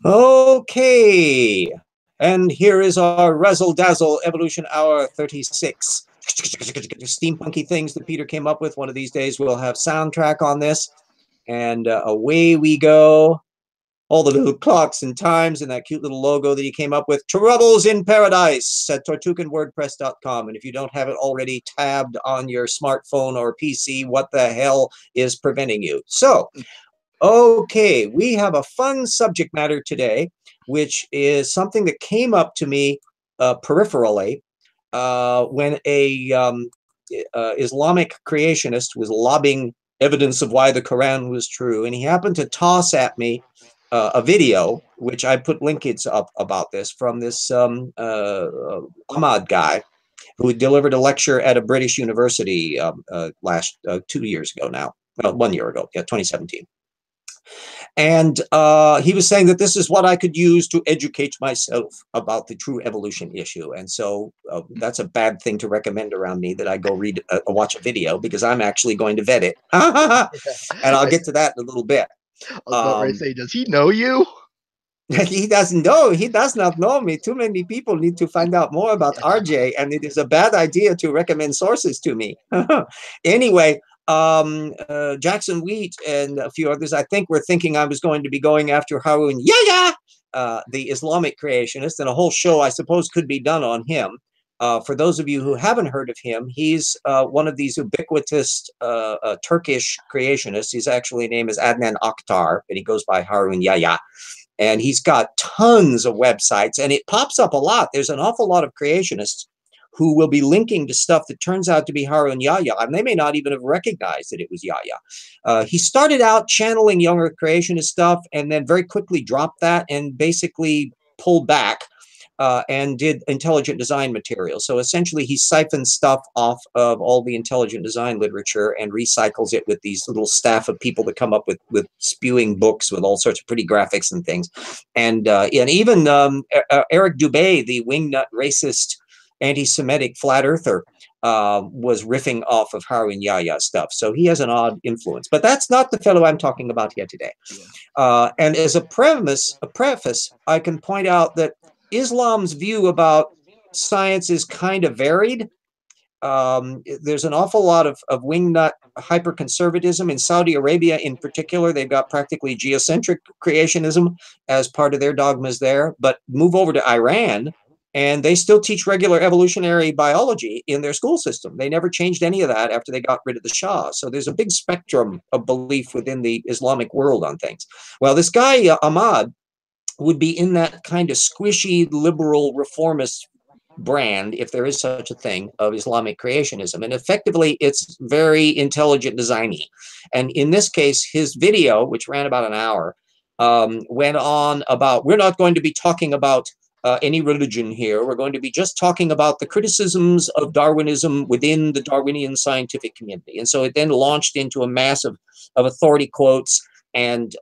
Okay, and here is our Razzle Dazzle Evolution Hour 36. Steampunky things that Peter came up with. One of these days we'll have soundtrack on this, and away we go. All the little clocks and times and that cute little logo that he came up with. Troubles in Paradise at tortuganwordpress.com. And if you don't have it already tabbed on your smartphone or PC, what the hell is preventing you? So, okay, we have a fun subject matter today, which is something that came up to me peripherally when a Islamic creationist was lobbing evidence of why the Quran was true, and he happened to toss at me a video, which I put links up about this from this Ahmad guy who delivered a lecture at a British university last 2 years ago now, 1 year ago, yeah, 2017. And he was saying that this is what I could use to educate myself about the true evolution issue. And so that's a bad thing to recommend around me, that I go watch a video, because I'm actually going to vet it. And I'll get to that in a little bit. I was about ready to say, does he know you? He doesn't know. He does not know me. Too many people need to find out more about RJ, and it is a bad idea to recommend sources to me. Anyway, Jackson Wheat and a few others, I think, were thinking I was going to be going after Harun Yahya, the Islamic creationist, and a whole show, I suppose, could be done on him. For those of you who haven't heard of him, he's one of these ubiquitous Turkish creationists. His actually name is Adnan Akhtar, but he goes by Harun Yahya. And he's got tons of websites, and it pops up a lot. There's an awful lot of creationists who will be linking to stuff that turns out to be Harun Yahya, and they may not even have recognized that it was Yahya. He started out channeling younger creationist stuff, and then very quickly dropped that and basically pulled back and did intelligent design material. So essentially, he siphons stuff off of all the intelligent design literature and recycles it with these little staff of people that come up with spewing books with all sorts of pretty graphics and things. And even Eric Dubay, the wingnut racist, anti-Semitic flat earther, was riffing off of Harun Yahya stuff. So he has an odd influence. But that's not the fellow I'm talking about here today. Yeah. And as a preface, I can point out that Islam's view about science is kind of varied. There's an awful lot of wingnut hyperconservatism in Saudi Arabia in particular. They've got practically geocentric creationism as part of their dogmas there. But move over to Iran, and they still teach regular evolutionary biology in their school system. They never changed any of that after they got rid of the Shah. So there's a big spectrum of belief within the Islamic world on things. Well, this guy, Ahmad, would be in that kind of squishy liberal reformist brand, if there is such a thing, of Islamic creationism. And effectively, it's very intelligent designy. And in this case, his video, which ran about an hour, went on about, we're not going to be talking about any religion here. We're going to be just talking about the criticisms of Darwinism within the Darwinian scientific community. And so it then launched into a mass of authority quotes and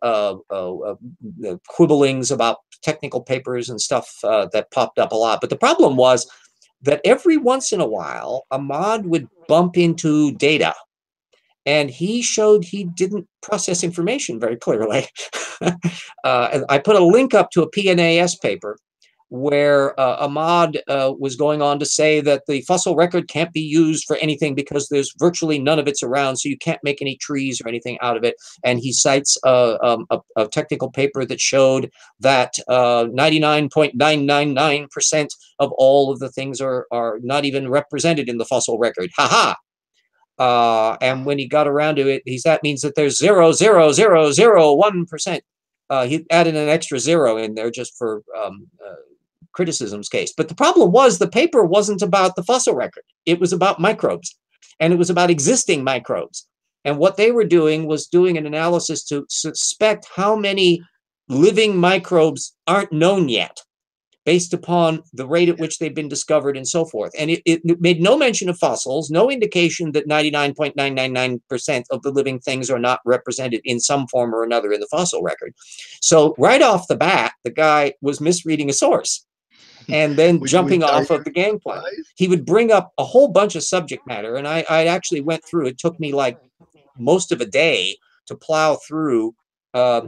quibblings about technical papers and stuff that popped up a lot. But the problem was that every once in a while, Ahmad would bump into data, and he showed he didn't process information very clearly. I put a link up to a PNAS paper where Ahmad was going on to say that the fossil record can't be used for anything because there's virtually none of it's around, so you can't make any trees or anything out of it. And he cites a technical paper that showed that 99.999% of all of the things are not even represented in the fossil record. Ha ha! And when he got around to it, that means that there's 0.0001%. He added an extra zero in there just for criticism's case. But the problem was the paper wasn't about the fossil record. It was about microbes, and it was about existing microbes. And what they were doing was doing an analysis to suspect how many living microbes aren't known yet, based upon the rate at which they've been discovered and so forth. And it made no mention of fossils, no indication that 99.999% of the living things are not represented in some form or another in the fossil record. So right off the bat, the guy was misreading a source and then jumping off of the gangplank. He would bring up a whole bunch of subject matter, and I actually went through, it took me like most of a day to plow through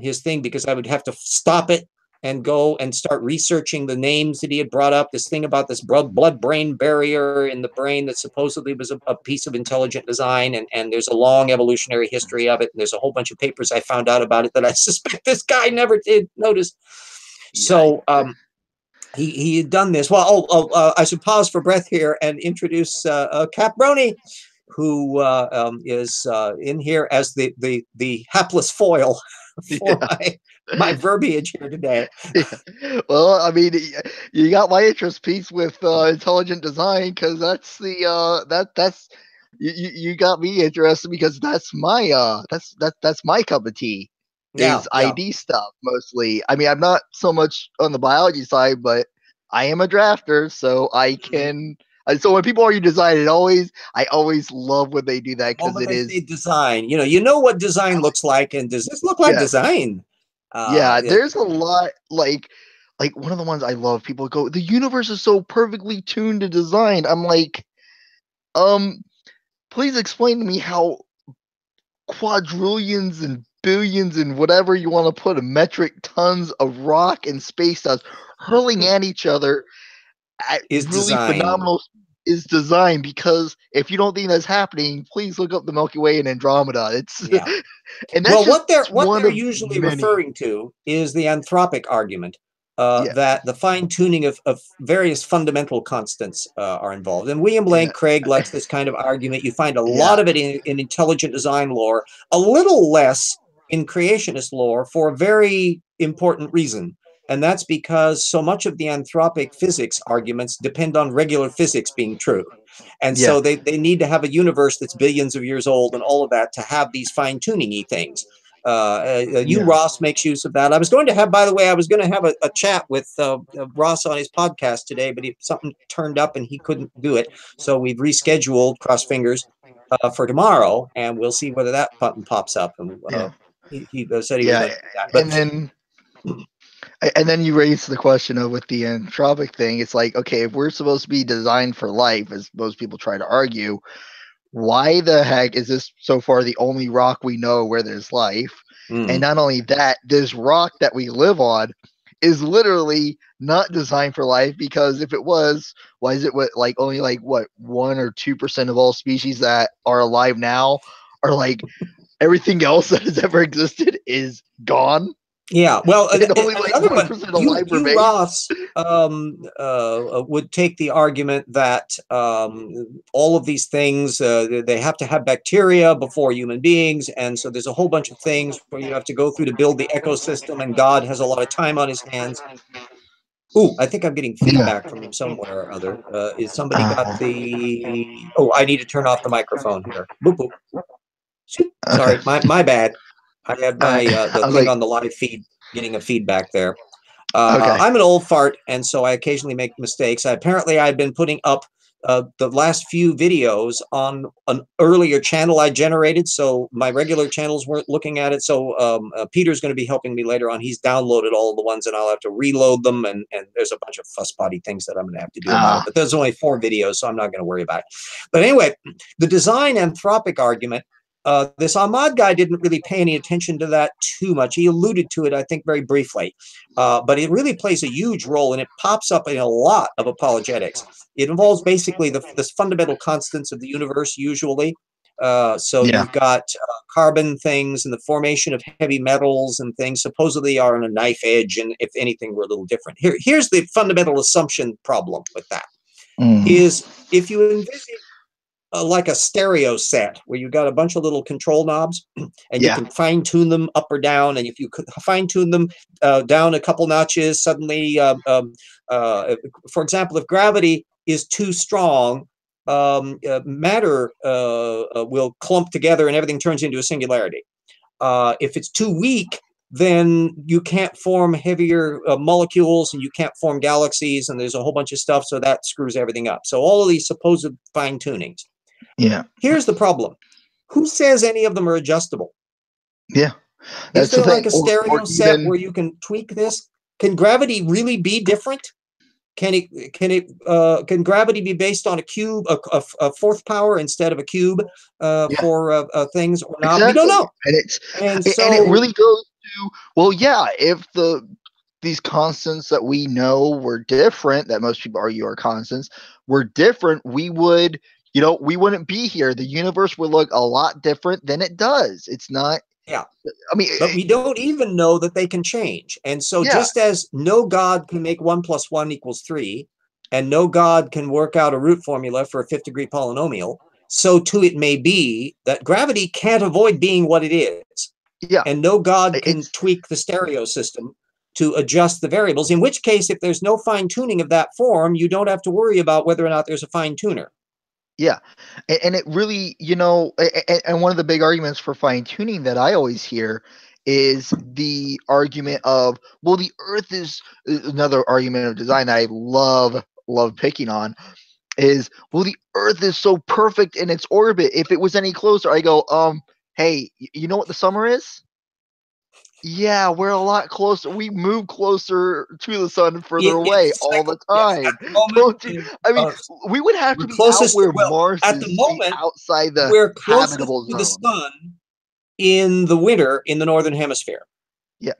his thing, because I would have to stop it, and go and start researching the names that he had brought up, this thing about this blood-brain barrier in the brain that supposedly was a piece of intelligent design, and there's a long evolutionary history of it, and there's a whole bunch of papers I found out about it that I suspect this guy never did notice. So he had done this. Well, I should pause for breath here and introduce Caproni, who is in here as the hapless foil for my verbiage here today. Well, I mean, you got my interest piece with intelligent design, because that's the that's you got me interested, because that's my that's my cup of tea. Yeah, Is ID stuff mostly. I mean, I'm not so much on the biology side, but I am a drafter, so I can. So when people argue design, I always love when they do that, because it is design. You know what design looks like, and does this look like design? There's a lot like one of the ones I love. People go, the universe is so perfectly tuned to design. I'm like, please explain to me how quadrillions and billions and whatever you want to put, metric tons of rock and space dust hurling at each other at is really design. phenomenal is designed. Because if you don't think that's happening, please look up the Milky Way and Andromeda. It's and that's what they're usually referring to is the anthropic argument. That the fine-tuning of various fundamental constants are involved. And William Lane Craig likes this kind of argument. You find a lot of it in intelligent design lore, a little less in creationist lore, for a very important reason. And that's because so much of the anthropic physics arguments depend on regular physics being true. And so they need to have a universe that's billions of years old and all of that to have these fine-tuning-y things. Ross makes use of that. I was going to have, by the way, a chat with Ross on his podcast today, but something turned up and he couldn't do it. So we've rescheduled, cross fingers, for tomorrow, and we'll see whether that button pops up. And he said he was going to do that. But, and then you raise the question of with the anthropic thing. It's like, okay, if we're supposed to be designed for life, as most people try to argue, why the heck is this so far the only rock we know where there's life? And not only that, this rock that we live on is literally not designed for life, because if it was, why is it only 1 or 2% of all species that are alive now are like everything else that has ever existed is gone? Yeah, well, only another one, Ross would take the argument that all of these things, they have to have bacteria before human beings, and so there's a whole bunch of things where you have to go through to build the ecosystem, and God has a lot of time on his hands. Ooh, I think I'm getting feedback from somewhere or other. Is somebody got the... Oh, I need to turn off the microphone here. Boop, boop. Sorry, my bad. I had my the thing on the live feed getting a feedback there. I'm an old fart, and so I occasionally make mistakes. Apparently, I've been putting up the last few videos on an earlier channel I generated, so my regular channels weren't looking at it. So Peter's going to be helping me later on. He's downloaded all of the ones, and I'll have to reload them, and there's a bunch of fussbody things that I'm going to have to do about it. But there's only 4 videos, so I'm not going to worry about it. But anyway, the design anthropic argument, this Ahmad guy didn't really pay any attention to that too much. He alluded to it, I think, very briefly. But it really plays a huge role, and it pops up in a lot of apologetics. It involves basically the fundamental constants of the universe, usually. You've got carbon things, and the formation of heavy metals and things supposedly are on a knife edge, and if anything, we're a little different. Here's the fundamental assumption problem with that. Is if you envision like a stereo set where you've got a bunch of little control knobs, and you can fine tune them up or down. And if you could fine tune them down a couple notches, suddenly, for example, if gravity is too strong, matter will clump together and everything turns into a singularity. If it's too weak, then you can't form heavier molecules, and you can't form galaxies, and there's a whole bunch of stuff, so that screws everything up. So all of these supposed fine tunings. Here's the problem. Who says any of them are adjustable? Is there like a stereo set where you can tweak this? Can gravity really be different? Can gravity be based on a cube, a fourth power instead of a cube for things or not? We don't know. And it really goes to, well, if the these constants that we know were different, that most people argue are constants, were different, we would, we wouldn't be here. The universe would look a lot different than it does. It's not. Yeah. I mean, But we don't even know that they can change. And so yeah, just as no God can make 1 + 1 = 3, and no God can work out a root formula for a fifth-degree polynomial, so too it may be that gravity can't avoid being what it is. yeah, And no God can it's tweak the stereo system to adjust the variables, in which case, if there's no fine-tuning of that form, you don't have to worry about whether or not there's a fine-tuner. yeah, and it really, and one of the big arguments for fine tuning that I always hear is the argument of, well, the Earth is another argument of design that I love picking on is, well, the Earth is so perfect in its orbit. If it was any closer, I go, hey, you know what the summer is? Yeah, we're a lot closer. We move closer to the sun and further away It's all the cycle. Yes, time. at the moment, Don't you? I mean, we would have we're to be out closest. where Well, Mars at the is to be moment, outside the we're closest habitable to the zone. sun in the winter in the northern hemisphere. Yeah,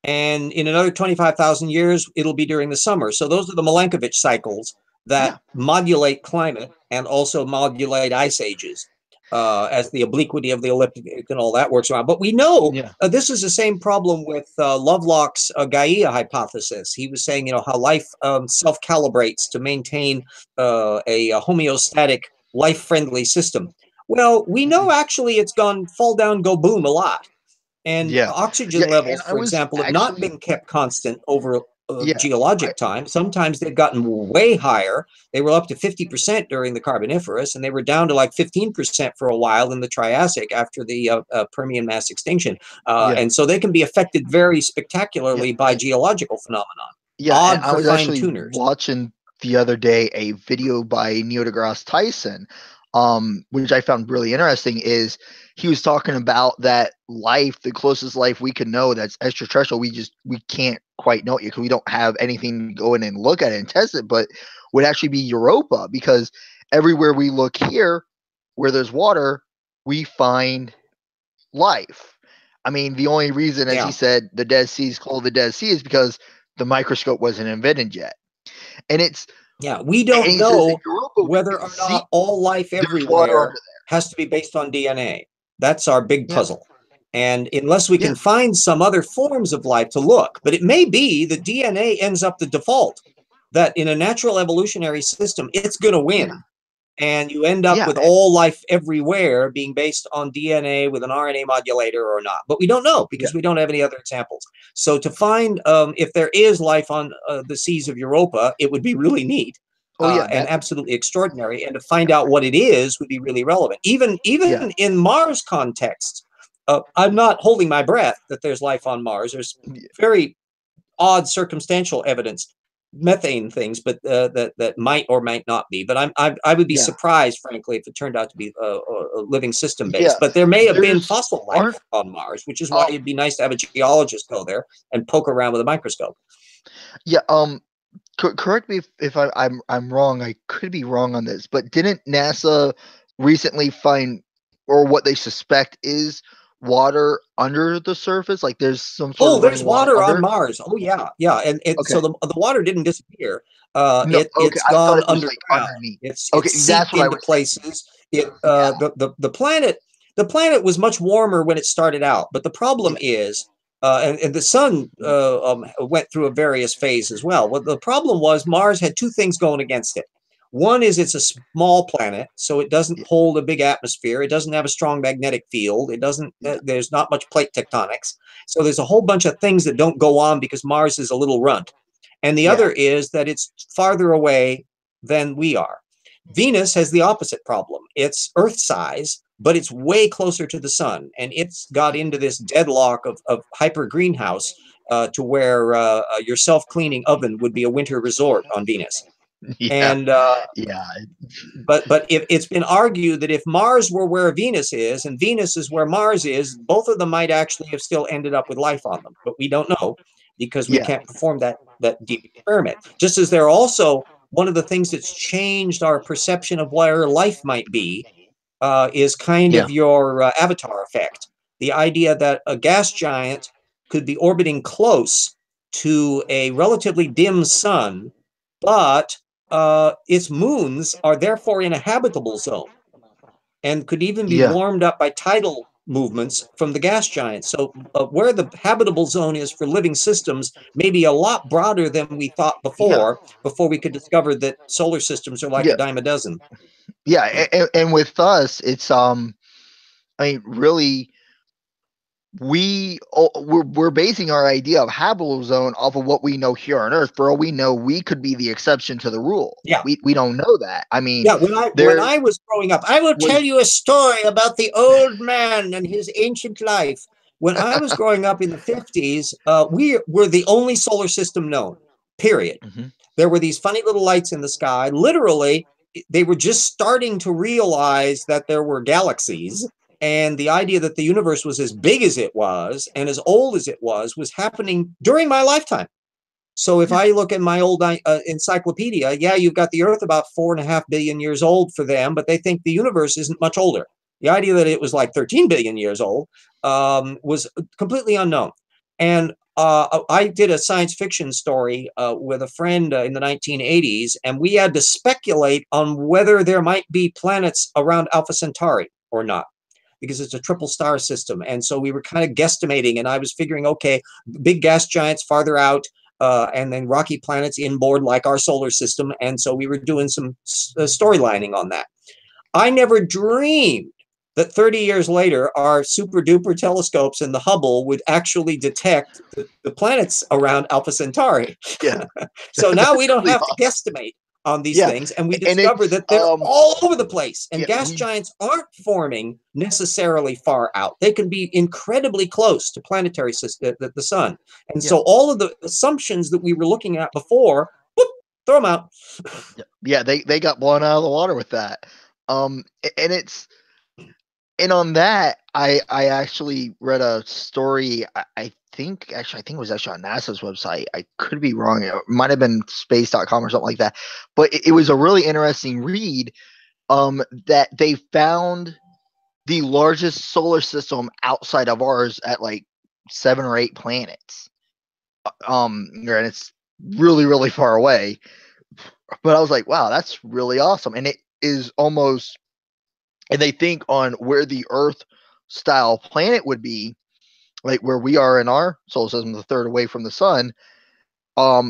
And in another 25,000 years, it'll be during the summer. So those are the Milankovitch cycles yeah, that modulate climate and also modulate ice ages as the obliquity of the elliptic and all that works around. But we know yeah, this is the same problem with Lovelock's Gaia hypothesis. He was saying, how life self-calibrates to maintain a homeostatic, life-friendly system. Well, we know actually it's gone fall down, go boom a lot. And yeah, yeah. oxygen And levels, I for was example, have not actually, been kept constant over yeah, I, geologic time. Sometimes they've gotten way higher. They were up to 50% during the Carboniferous, and they were down to like 15% for a while in the Triassic after the Permian mass extinction. yeah, And so they can be affected very yeah, spectacularly by geological phenomenon. yeah. And Odd I for was fine actually tuners. watching the other day a video by Neil deGrasse Tyson, which I found really interesting. Is he was talking about that life, the closest life we can know that's extraterrestrial. We can't quite know it because we don't have anything to go in and look at it and test it, but would actually be Europa, because everywhere we look here, where there's water, we find life. I mean, the only reason, as he Yeah. said, the Dead Sea is called the Dead Sea is because the microscope wasn't invented yet. And it's Yeah. We and don't he says in know Europa we whether can or see not all life there's water under everywhere has to be based on DNA. That's our big there. puzzle. And unless we Yeah, can find some other forms of life to look, but it may be that DNA ends up the default, that in a natural evolutionary system, it's going to yeah, win. And you end up yeah, with all life everywhere being based on DNA with an RNA modulator or not. But we don't know yeah. because we don't have any other examples. So to find if there is life on the seas of Europa, it would be really neat. Oh yeah, And that absolutely extraordinary, and to find out what it is would be really relevant. yeah, Even in Mars context, I'm not holding my breath that there's life on Mars. There's very odd circumstantial evidence, methane things, but that might or might not be. But I would be yeah, surprised, frankly, if it turned out to be a living system yeah. based. But there may have been There's fossil life aren't on Mars, which is why um it'd be nice to have a geologist go there and poke around with a microscope. yeah correct me if I'm wrong. I could be wrong on this, but didn't NASA recently find, or what they suspect is, water under the surface? Like there's some sort Oh, of there's running water water on under. Mars. Oh yeah, yeah, and so Okay. the water didn't disappear. No. Okay. It's I thought gone it was like underground. underneath. It's Okay, that's seeped what I into was thinking. places. It Yeah. the planet was much warmer when it started out, but the problem Yeah. is, and the sun went through a various phase as well. Well, the problem was Mars had two things going against it. One is it's a small planet, so it doesn't Yeah. hold a big atmosphere. It doesn't have a strong magnetic field. It doesn't. Yeah. There's not much plate tectonics. So there's a whole bunch of things that don't go on because Mars is a little runt. And the Yeah. other is that it's farther away than we are. Venus has the opposite problem. It's Earth size, but it's way closer to the sun. And it's got into this deadlock of hyper greenhouse to where your self cleaning oven would be a winter resort on Venus. Yeah. And Yeah. but if it's been argued that if Mars were where Venus is and Venus is where Mars is, both of them might actually have still ended up with life on them. But we don't know because we Yeah. can't perform that deep experiment. Just as they're also one of the things that's changed our perception of where life might be is kind Yeah. of your avatar effect. The idea that a gas giant could be orbiting close to a relatively dim sun, but its moons are therefore in a habitable zone and could even be Yeah. warmed up by tidal movements from the gas giants. So where the habitable zone is for living systems may be a lot broader than we thought Yeah. before we could discover that solar systems are like a Yeah. dime a dozen. Yeah. And with us, it's I mean, really, we're basing our idea of habitable zone off of what we know here on Earth. For all we know, we could be the exception to the rule. Yeah. We don't know that. I mean, Yeah, when there I was growing up, I will tell was you a story about the old man and his ancient life. When I was growing up in the 50s, we were the only solar system known, period. Mhm. There were these funny little lights in the sky. Literally, they were just starting to realize that there were galaxies. And the idea that the universe was as big as it was and as old as it was happening during my lifetime. So if Yeah. I look at my old encyclopedia, yeah, you've got the Earth about 4.5 billion years old for them, but they think the universe isn't much older. The idea that it was like 13 billion years old was completely unknown. And I did a science fiction story with a friend in the 1980s, and we had to speculate on whether there might be planets around Alpha Centauri or not, because it's a triple star system. And so we were kind of guesstimating, and I was figuring, okay, big gas giants farther out, and then rocky planets inboard like our solar system. And so we were doing some storylining on that. I never dreamed that 30 years later, our super duper telescopes and the Hubble would actually detect the planets around Alpha Centauri. Yeah. So now we That's don't really have to awesome. guesstimate on these Yeah. things, and we And discover it's that they're all over the place. And yeah, gas we giants aren't forming necessarily far out. They can be incredibly close to planetary system, the sun. And yeah. so all of the assumptions that we were looking at before, whoop, throw them out. Yeah, they got blown out of the water with that. And it's and on that, I actually read a story. I think it was actually on NASA's website. I could be wrong. It might have been space.com or something like that. But it was a really interesting read. That they found the largest solar system outside of ours at like 7 or 8 planets. And it's really really far away. But I was like, wow, that's really awesome, and it is almost. And they think on where the Earth style planet would be, like where we are in our solar system, the third away from the sun.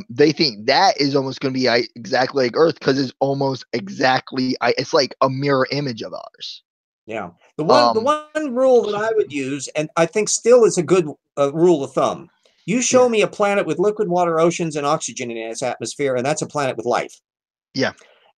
They think that is almost going to be exactly like Earth because it's almost exactly. It's like a mirror image of ours. Yeah. The Um, one rule that I would use, and I think still is a good rule of thumb. You show yeah, me a planet with liquid water oceans and oxygen in its atmosphere, and that's a planet with life. yeah,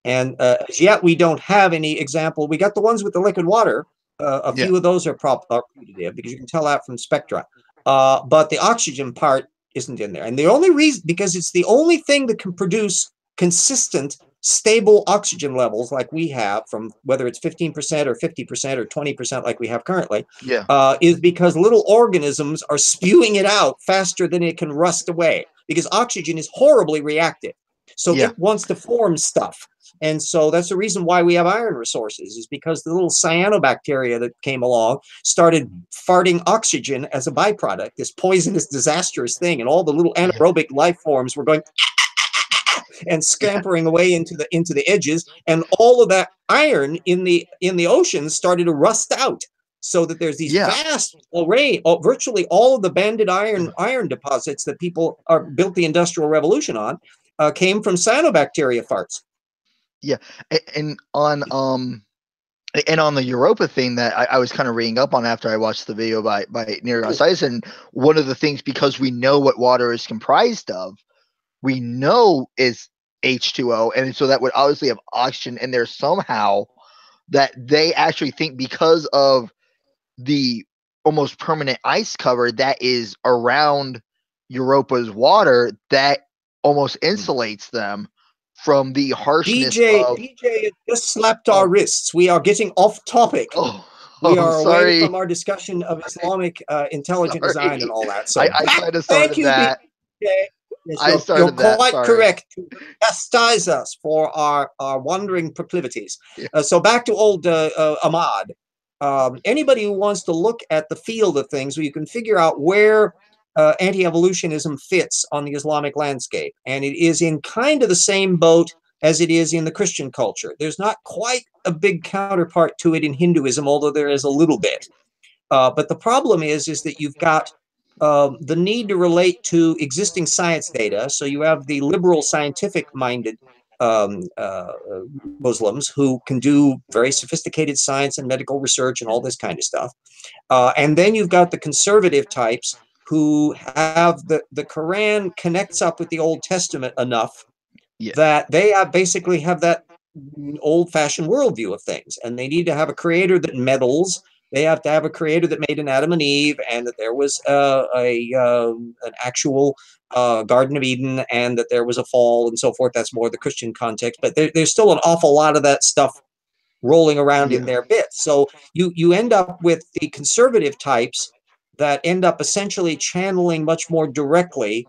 And as yet, we don't have any example. We got the ones with the liquid water. A yeah, few of those are putative because you can tell that from spectra. But the oxygen part isn't in there. And the only reason, because it's the only thing that can produce consistent, stable oxygen levels like we have, from whether it's 15% or 50% or 20% like we have currently, yeah, is because little organisms are spewing it out faster than it can rust away, because oxygen is horribly reactive. So yeah, it wants to form stuff. And so that's the reason why we have iron resources, is because the little cyanobacteria that came along started farting oxygen as a byproduct, this poisonous, disastrous thing. And all the little yeah, anaerobic life forms were going and yeah, scampering away into the edges. And all of that iron in the oceans started to rust out. So that there's these yeah, vast array, virtually all of the banded iron deposits that people are built the Industrial Revolution on, came from cyanobacteria farts. yeah. And on and on the Europa thing that I was kind of reading up on after I watched the video by Neil deGrasse Tyson, one of the things, because we know what water is comprised of, we know is H2O, and so that would obviously have oxygen in there somehow. That they actually think because of the almost permanent ice cover that is around Europa's water, that almost insulates them from the harshness DJ just slapped our of wrists. We are getting off topic. oh, We oh are away sorry. from our discussion of Islamic intelligent design and Sorry. all that. So I kind of thank started you, that. BJ. Yes, I you're started that. quite Sorry. correct to chastise us for our wandering proclivities. Yeah. So back to old Ahmad. Anybody who wants to look at the field of things, where you can figure out where anti-evolutionism fits on the Islamic landscape, and it is in kind of the same boat as it is in the Christian culture. There's not quite a big counterpart to it in Hinduism, although there is a little bit. But the problem is that you've got the need to relate to existing science data. So you have the liberal scientific-minded um, uh, Muslims who can do very sophisticated science and medical research and all this kind of stuff. And then you've got the conservative types who have the Quran connects up with the Old Testament enough Yeah. that they basically have that old-fashioned worldview of things, and they need to have a creator that meddles. They have to have a creator that made an Adam and Eve, and that there was an actual Garden of Eden, and that there was a fall, and so forth. That's more the Christian context, but there's still an awful lot of that stuff rolling around in Yeah. their bits. So you end up with the conservative types that end up essentially channeling much more directly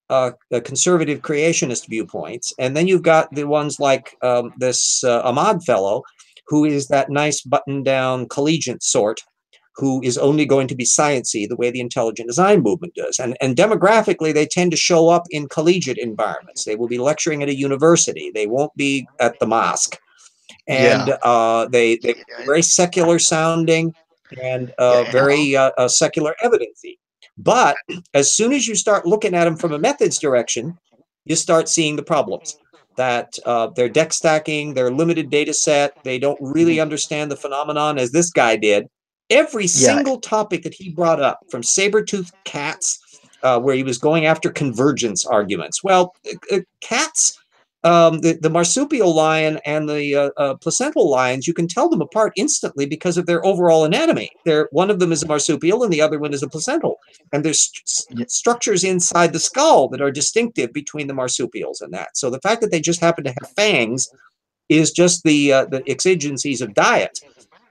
the conservative creationist viewpoints. And then you've got the ones like this Ahmad fellow, who is that nice button-down collegiate sort, who is only going to be sciencey the way the intelligent design movement does. And demographically, they tend to show up in collegiate environments. They will be lecturing at a university. They won't be at the mosque. And Yeah. they very secular sounding and Yeah. very secular evidency. But as soon as you start looking at them from a methods direction, you start seeing the problems that they're deck stacking, they're limited data set, they don't really understand the phenomenon as this guy did. Every Yeah. single topic that he brought up, from saber-toothed cats, where he was going after convergence arguments. Well, cats, the marsupial lion and the placental lions, you can tell them apart instantly because of their overall anatomy. One of them is a marsupial and the other one is a placental. And there's Yeah. structures inside the skull that are distinctive between the marsupials and that. So the fact that they just happen to have fangs is just the exigencies of diet.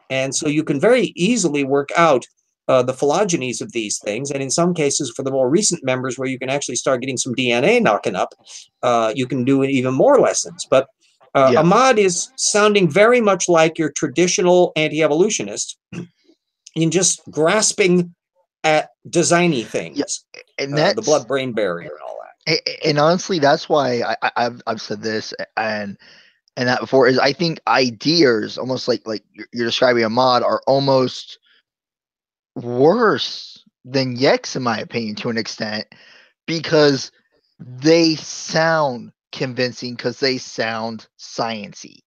And so you can very easily work out the phylogenies of these things. And in some cases, for the more recent members where you can actually start getting some DNA knocking up, you can do even more lessons. But Yeah. Ahmad is sounding very much like your traditional anti-evolutionist in just grasping at designy Yeah. things, And the that's blood-brain barrier and all that. and honestly, that's why I've said this and that before is I think ideas almost like you're describing a mod are almost worse than Yex in my opinion to an extent because they sound convincing because they sound sciency.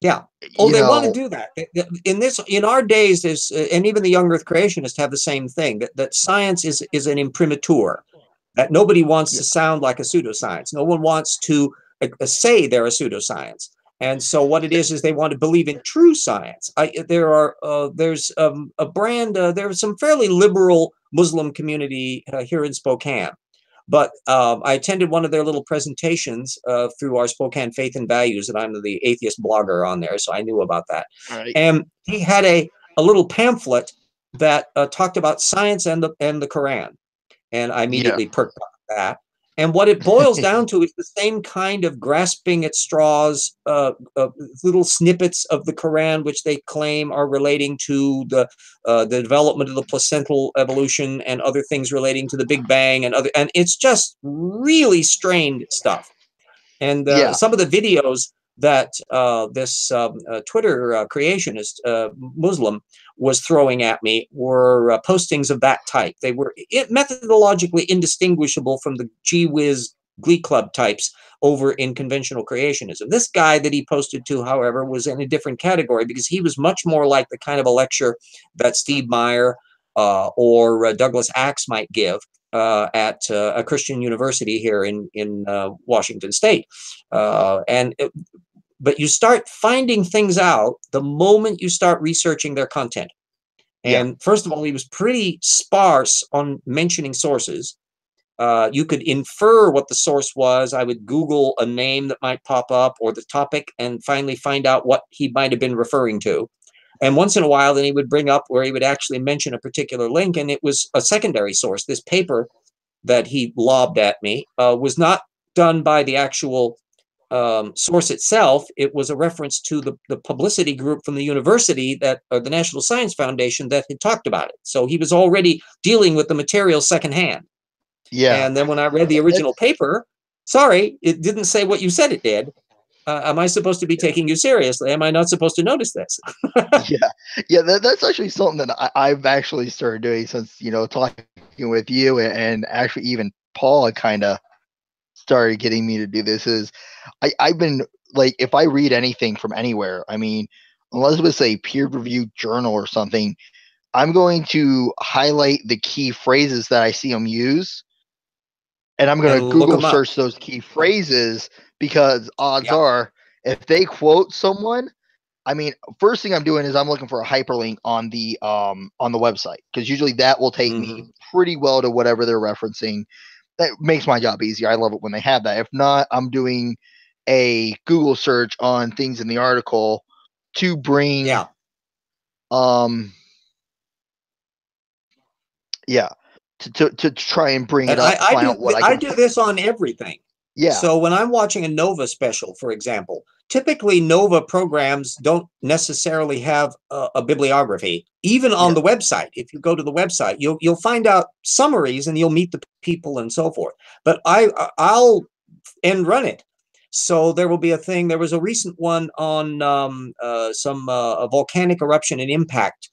Yeah. Oh, You they want to know, do that. In our days, there's and even the young Earth creationists have the same thing that science is an imprimatur. That nobody wants yeah, to sound like a pseudoscience. No one wants to say they're a pseudoscience. And so what it is they want to believe in true science. There's a brand. There's some fairly liberal Muslim community here in Spokane. But I attended one of their little presentations through our Spokane Faith and Values, and I'm the atheist blogger on there, so I knew about that. right. And he had a little pamphlet that talked about science and the Quran, and I Yeah. immediately perked up at that. And what it boils down to is the same kind of grasping at straws, little snippets of the Quran, which they claim are relating to the development of the placental evolution and other things relating to the Big Bang and it's just really strained stuff. And Yeah. some of the videos that this Twitter creationist Muslim was throwing at me were postings of that type. They were methodologically indistinguishable from the gee whiz Glee Club types over in conventional creationism. This guy that he posted to, however, was in a different category because he was much more like the kind of a lecture that Steve Meyer or Douglas Axe might give at a Christian university here in Washington State. But you start finding things out the moment you start researching their content. Yeah. And first of all, he was pretty sparse on mentioning sources. You could infer what the source was. I would Google a name that might pop up or the topic and finally find out what he might have been referring to. And once in a while, then he would bring up where he would actually mention a particular link, and it was a secondary source. This paper that he lobbed at me was not done by the actual source itself. It was a reference to the publicity group from the university or the National Science Foundation that had talked about it. So he was already dealing with the material secondhand. Yeah. And then when I read the original That's paper, sorry, it didn't say what you said it did. Am I supposed to be yeah. taking you seriously? Am I not supposed to notice this? Yeah. Yeah, that's actually something that I've actually started doing since, talking with you and actually even Paul kind of started getting me to do this is I've been like if I read anything from anywhere, I mean, unless it's a peer reviewed journal or something, I'm going to highlight the key phrases that I see them use, and I'm going And to look Google them up. search those key phrases because odds Yeah. are if they quote someone, I mean, first thing I'm doing is I'm looking for a hyperlink on the website because usually that will take me Hmm. pretty well to whatever they're referencing. That makes my job easier. I love it when they have that. If not, I'm doing a Google search on things in the article to bring Yeah. um yeah to try and bring it And up to I find do out what I I can. do this on everything. Yeah, So when I'm watching a Nova special, for example, typically Nova programs don't necessarily have a bibliography. Even on yeah, the website, if you go to the website, you'll find out summaries and you'll meet the people and so forth. But I'll end run it. So there will be a thing. There was a recent one on some volcanic eruption and impact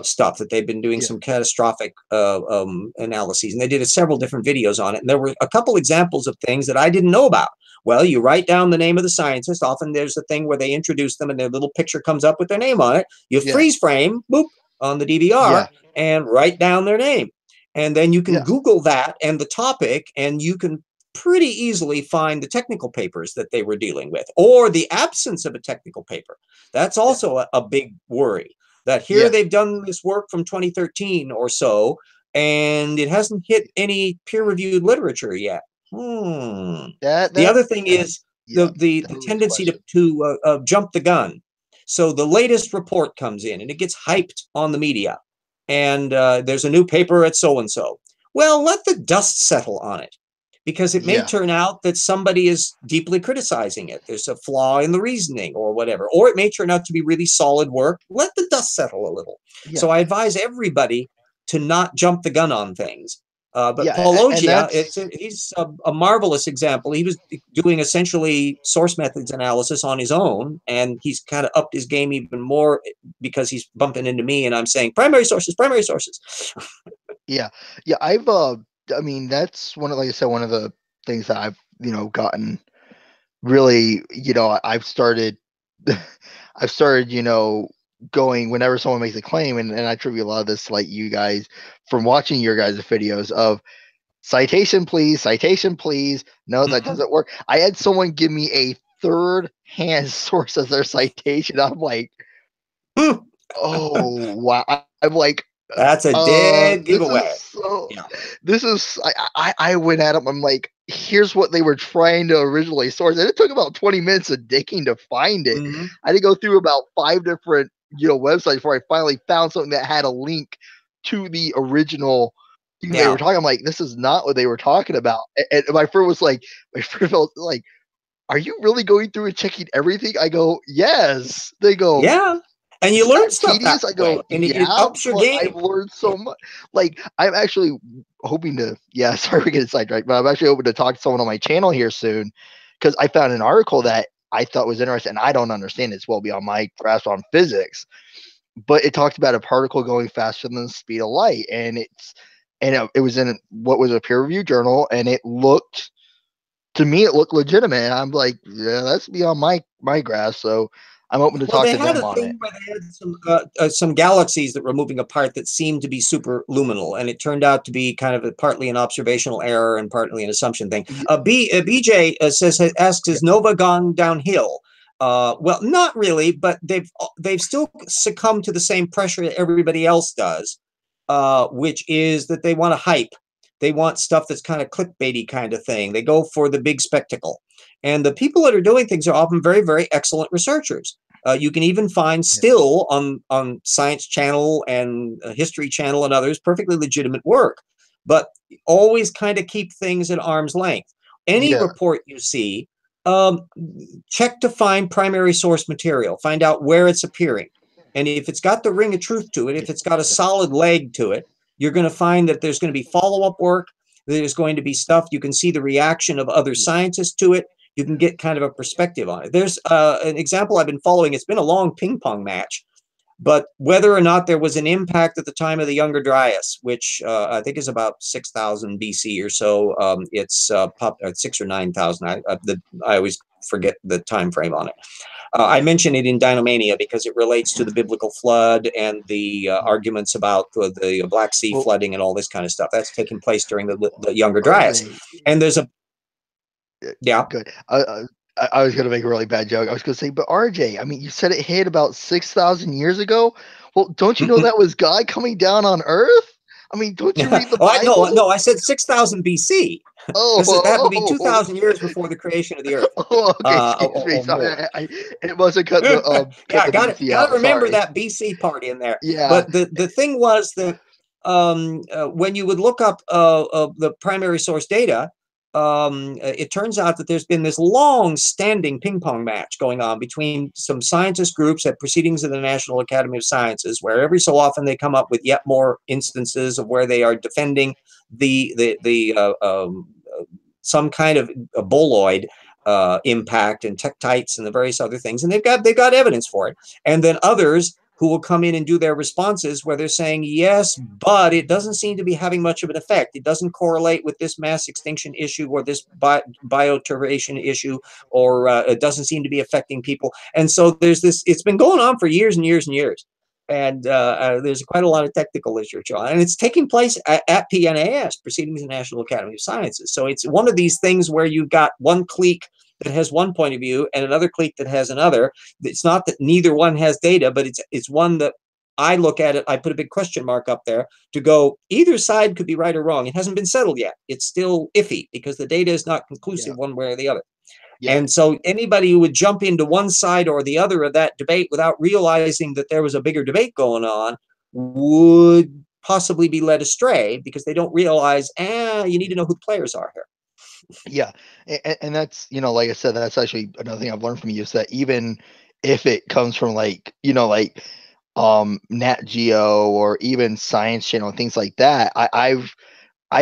stuff that they've been doing yeah, some catastrophic analyses, and they did several different videos on it. And there were a couple examples of things that I didn't know about. Well, you write down the name of the scientist. Often there's a thing where they introduce them, and their little picture comes up with their name on it. You yeah, freeze frame, boop, on the DVR, yeah, and write down their name. And then you can yeah, Google that and the topic, and you can pretty easily find the technical papers that they were dealing with or the absence of a technical paper. That's yeah, also a big worry that here yeah. they've done this work from 2013 or so, and it hasn't hit any peer-reviewed literature yet. That The that other thing is yeah, the that was a tendency question. to jump the gun. So the latest report comes in and it gets hyped on the media, and there's a new paper at so and so. Well, let the dust settle on it, because it may Yeah, turn out that somebody is deeply criticizing it. There's a flaw in the reasoning or whatever, or it may turn out to be really solid work. Let the dust settle a little. yeah, So I advise everybody to not jump the gun on things. But yeah, Paul and Ogia, that's he's a marvelous example. He was doing essentially source methods analysis on his own, and he's kind of upped his game even more because he's bumping into me, and I'm saying primary sources, primary sources. yeah, yeah. I mean, that's one of, like I said, one of the things that I've gotten really, I've started, I've started, going whenever someone makes a claim, and I attribute a lot of this to, like, you guys from watching your guys' videos of citation, please. No, that Mhm. doesn't work. I had someone give me a third hand source as their citation. I'm like, oh wow. I'm like, That's a dead this is giveaway. so. Yeah. This is. I went at them. I'm like, here's what they were trying to originally source, and it took about 20 minutes of digging to find it. Hmm. I had to go through about 5 different websites before I finally found something that had a link to the original thing they were Yeah. talking. I'm like, this is not what they were talking about. And my friend was like, my friend felt like, are you really going through and checking everything? I go, yes. They go, Yeah. And you isn't learn that stuff that tedious? I way, go, and it yeah, ups your but I've game. learned so much. Like, I'm actually hoping to, yeah, sorry we're getting sidetracked, but I'm actually hoping to talk to someone on my channel here soon because I found an article that I thought was interesting. And I don't understand, it's well beyond my grasp on physics, but it talked about a particle going faster than the speed of light. And it was in what was a peer reviewed journal, and it looked, to me, it looked legitimate. And I'm like, yeah, that's beyond my grasp. So I'm hoping to Well, talk they to had them a on it. thing where they had some galaxies that were moving apart that seemed to be super luminal, and it turned out to be kind of partly an observational error and partly an assumption thing. BJ says asks, Yeah, has Nova gone downhill? Well, not really, but they've still succumbed to the same pressure that everybody else does, which is that they want to hype. They want stuff that's kind of clickbaity kind of thing. They go for the big spectacle. And the people that are doing things are often very, very excellent researchers. You can even find yeah, still on Science Channel and History Channel and others perfectly legitimate work, but always kind of keep things at arm's length. Any yeah, report you see, um, check to find primary source material, find out where it's appearing. And if it's got the ring of truth to it, yeah, if it's got a solid leg to it, you're going to find that there's going to be follow up work. There's going to be stuff. You can see the reaction of other scientists to it. You can get kind of a perspective on it. There's an example I've been following. It's been a long ping pong match, but whether or not there was an impact at the time of the Younger Dryas, which I think is about 6,000 BC or so. It's 6 or 9,000. I always forget the time frame on it. I mention it in Dinomania because it relates to the biblical flood and the arguments about the Black Sea Well, flooding and all this kind of stuff. That's taking place during the Younger Dryas. RJ, And there's a, yeah. good. I was gonna make a really bad joke. I was gonna say, but RJ, I mean, you said it hit about 6,000 years ago. Well, don't you know that was God coming down on Earth? I mean, don't you read the No, Bible? no, I said 6,000 BC. Oh, That would be oh, 2,000 years before the creation of the Earth, oh, okay. Excuse me. or Sorry, more. it must have cut Yeah, the BC got to out. remember Sorry. that BC part in there. Yeah, But the thing was that when you would look up the primary source data, it turns out that there's been this long-standing ping pong match going on between some scientist groups at proceedings of the National Academy of Sciences, where every so often they come up with yet more instances of where they are defending the some kind of a boloid impact and tektites and the various other things, and they've got evidence for it. And then others who will come in and do their responses where they're saying yes, but it doesn't seem to be having much of an effect. It doesn't correlate with this mass extinction issue or this bioturbation issue, or it doesn't seem to be affecting people. And so there's this. It's been going on for years and years and years. And there's quite a lot of technical literature on it. And it's taking place at PNAS, Proceedings of the National Academy of Sciences. So it's one of these things where you've got one clique that has one point of view and another clique that has another. It's not that neither one has data, but it's one that I look at it, I put a big question mark up there to go, either side could be right or wrong. It hasn't been settled yet. It's still iffy because the data is not conclusive one way or the other. yeah, And so anybody who would jump into one side or the other of that debate without realizing that there was a bigger debate going on would possibly be led astray because they don't realize, you need to know who the players are here. yeah. And that's, like I said, that's actually another thing I've learned from you is that even if it comes from Nat Geo or even Science Channel and things like that, I've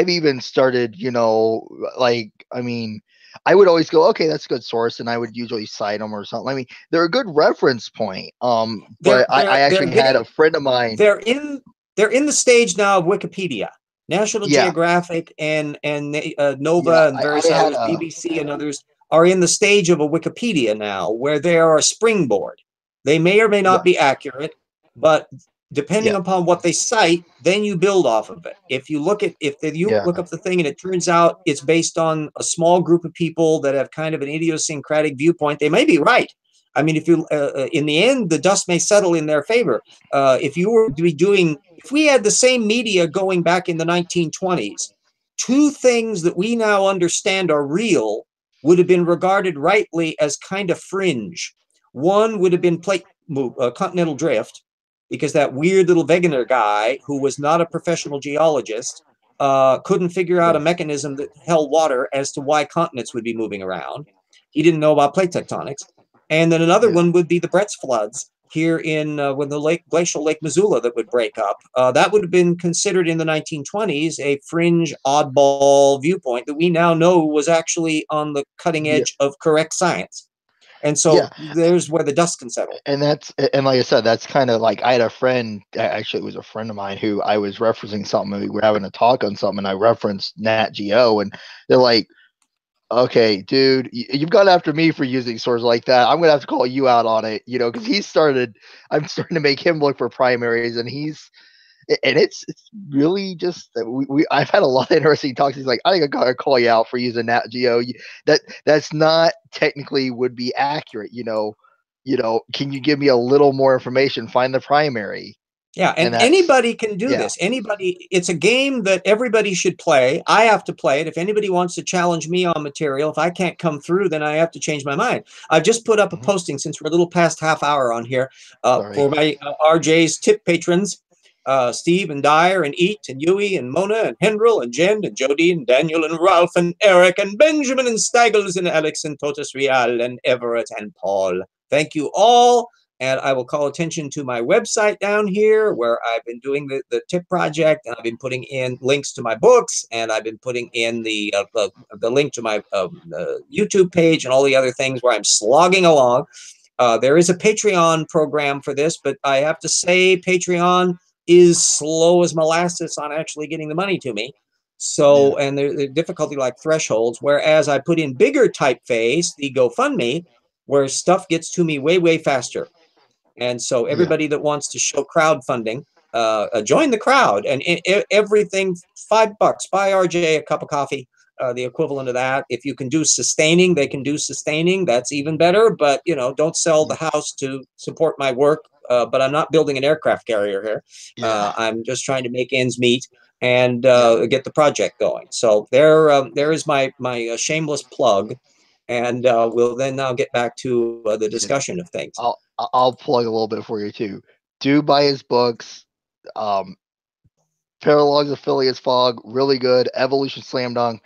even started, I mean, I would always go, okay, that's a good source, and I would usually cite them or something. I mean, they're a good reference point. But I actually had a friend of mine. They're in the stage now of Wikipedia. National Yeah, Geographic and yeah. Nova and various I had others, BBC and others are in the stage of a Wikipedia now, where they are a springboard. They may or may not be yes, accurate, but depending yeah, upon what they cite, then you build off of it. If you look yeah, look up the thing and it turns out it's based on a small group of people that have kind of an idiosyncratic viewpoint, they may be right. I mean, if you in the end, the dust may settle in their favor. If you were to be doing, if we had the same media going back in the 1920s, two things that we now understand are real would have been regarded rightly as kind of fringe. One would have been continental drift, because that weird little Wegener guy, who was not a professional geologist, couldn't figure out a sure, mechanism that held water as to why continents would be moving around. He didn't know about plate tectonics. And then another yeah, one would be the Brett's floods here in when the glacial Lake Missoula that would break up. That would have been considered in the 1920s a fringe, oddball viewpoint that we now know was actually on the cutting yeah, edge of correct science. And yeah. so there's where the dust can settle. And like I said, that's kind of like I had a friend. Actually, it was a friend of mine who I was referencing something. And we were having a talk on something, and I referenced Nat Geo, and they're like, okay, dude, you've gone after me for using sources like that. I'm gonna have to call you out on it, because I'm starting to make him look for primaries, and it's really just that I've had a lot of interesting talks. He's like, I think I gotta call you out for using Nat Geo. That's not technically would be accurate. Can you give me a little more information? Find the primary, Yeah, and and that's anybody can do yeah, this. Anybody, it's a game that everybody should play. I have to play it. If anybody wants to challenge me on material, if I can't come through, then I have to change my mind. I've just put up a mhm. posting since we're a little past half hour on here Sorry, for my RJ's tip patrons, Steve and Dyer and Eat and Yui and Mona and Hendril and Jen and Jody and Daniel and Ralph and Eric and Benjamin and Staggles and Alex and Totus Real and Everett and Paul. Thank you all. And I will call attention to my website down here where I've been doing the tip project, and I've been putting in links to my books, and I've been putting in the link to my YouTube page and all the other things where I'm slogging along. There is a Patreon program for this, but I have to say Patreon is slow as molasses on actually getting the money to me. Yeah. So, and the difficulty like thresholds, whereas I put in bigger typeface, the GoFundMe, where stuff gets to me way, way faster. And so Yeah. everybody that wants to show crowdfunding, join the crowd. And everything, $5, buy RJ a cup of coffee, the equivalent of that. If you can do sustaining, they can do sustaining. That's even better. But don't sell the Yeah. house to support my work. But I'm not building an aircraft carrier here. Yeah. I'm just trying to make ends meet and Yeah. get the project going. So there is my shameless plug, and we'll then now get back to the Yeah. discussion of things. I'll plug a little bit for you too. Do buy his books. Um, Paralogs Affiliates Fog, really good. Evolution Slam Dunk.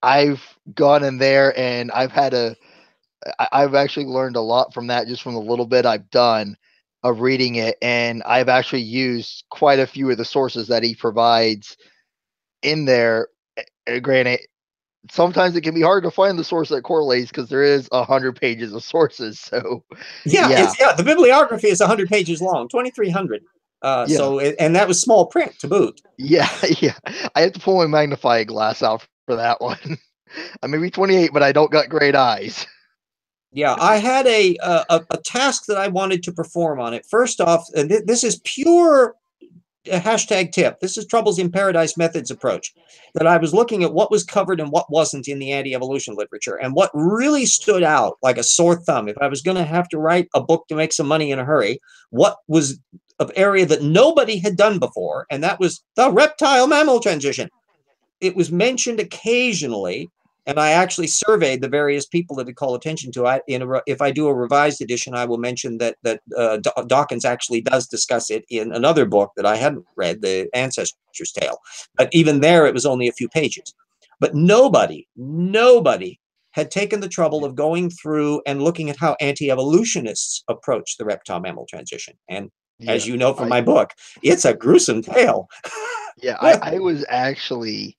I've gone in there and I've actually learned a lot from that just from the little bit I've done of reading it, and I've actually used quite a few of the sources that he provides in there. Granted, sometimes it can be hard to find the source that correlates because there is 100 pages of sources. So, Yeah, yeah, the bibliography is 100 pages long, 2,300. yeah, And that was small print to boot. yeah, yeah. I have to pull my magnifying glass out for that one. I may be 28, but I don't got great eyes. Yeah, I had a task that I wanted to perform on it. First off, and this is pure hashtag tip. This is Troubles in Paradise Methods approach. That I was looking at what was covered and what wasn't in the anti-evolution literature, and what really stood out like a sore thumb. If I was going to have to write a book to make some money in a hurry, what was an area that nobody had done before, and that was the reptile mammal transition. It was mentioned occasionally, and I actually surveyed the various people that would call attention to it. If I do a revised edition, I will mention that Dawkins actually does discuss it in another book that I hadn't read, The Ancestor's Tale. But even there, it was only a few pages. But nobody had taken the trouble of going through and looking at how anti-evolutionists approach the reptile mammal transition. And as Yeah, you know from I my book, it's a gruesome tale. yeah, I was actually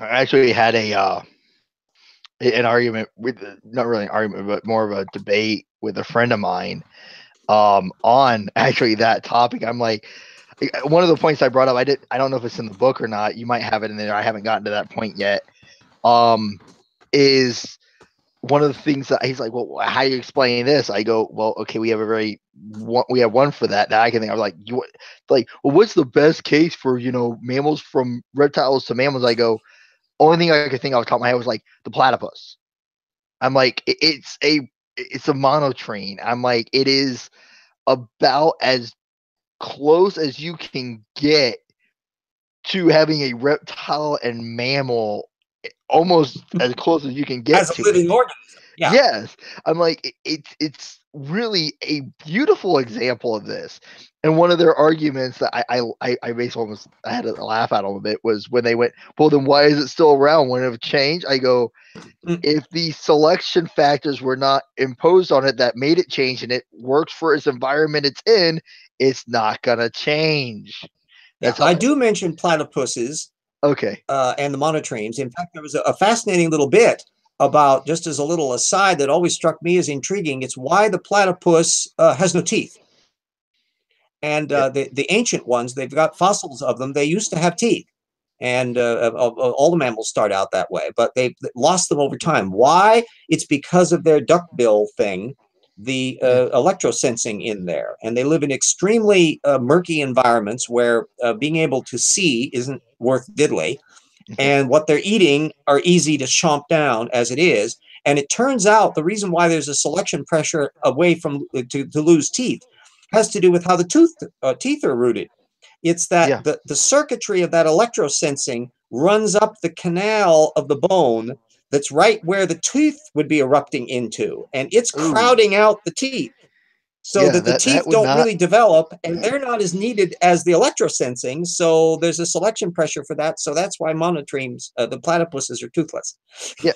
I actually had an argument with not really an argument, but more of a debate with a friend of mine on actually that topic. I'm like, one of the points I brought up, I don't know if it's in the book or not. You might have it in there. I haven't gotten to that point yet. Is one of the things that he's like, well, how do you explain this? I go, well, okay, we have one for that I can think. I was like, well, what's the best case for mammals from reptiles to mammals? I go, only thing I could think off the top of my head was like the platypus. I'm like, it's a monotreme. I'm like, it is about as close as you can get to having a reptile and mammal, almost as close as you can get As a to it. living organism. Yeah. Yes, I'm like, it's really a beautiful example of this. And one of their arguments that I basically almost I had to laugh at them a bit was when they went, well, then why is it still around? When it changed, I go, Mm. if the selection factors were not imposed on it that made it change and it works for its environment it's in, it's not gonna change. Yeah, That's I all. do mention platypuses Okay. and the monotremes. In fact, there was a fascinating little bit about, just as a little aside, that always struck me as intriguing. It's why the platypus has no teeth. And Yeah. the ancient ones, they've got fossils of them. They used to have teeth. And all the mammals start out that way, but they've lost them over time. Why? It's because of their duckbill thing, the Yeah. electrosensing in there. And they live in extremely murky environments where being able to see isn't worth diddly. Yeah. And what they're eating are easy to chomp down as it is. And it turns out the reason why there's a selection pressure away from to lose teeth has to do with how the teeth are rooted. It's that Yeah. the circuitry of that electrosensing runs up the canal of the bone that's right where the tooth would be erupting into, and it's Ooh. crowding out the teeth. so Yeah, that the that teeth would don't not. really develop, and they're not as needed as the electrosensing. So there's a selection pressure for that. So that's why monotremes, the platypuses, are toothless. Yeah,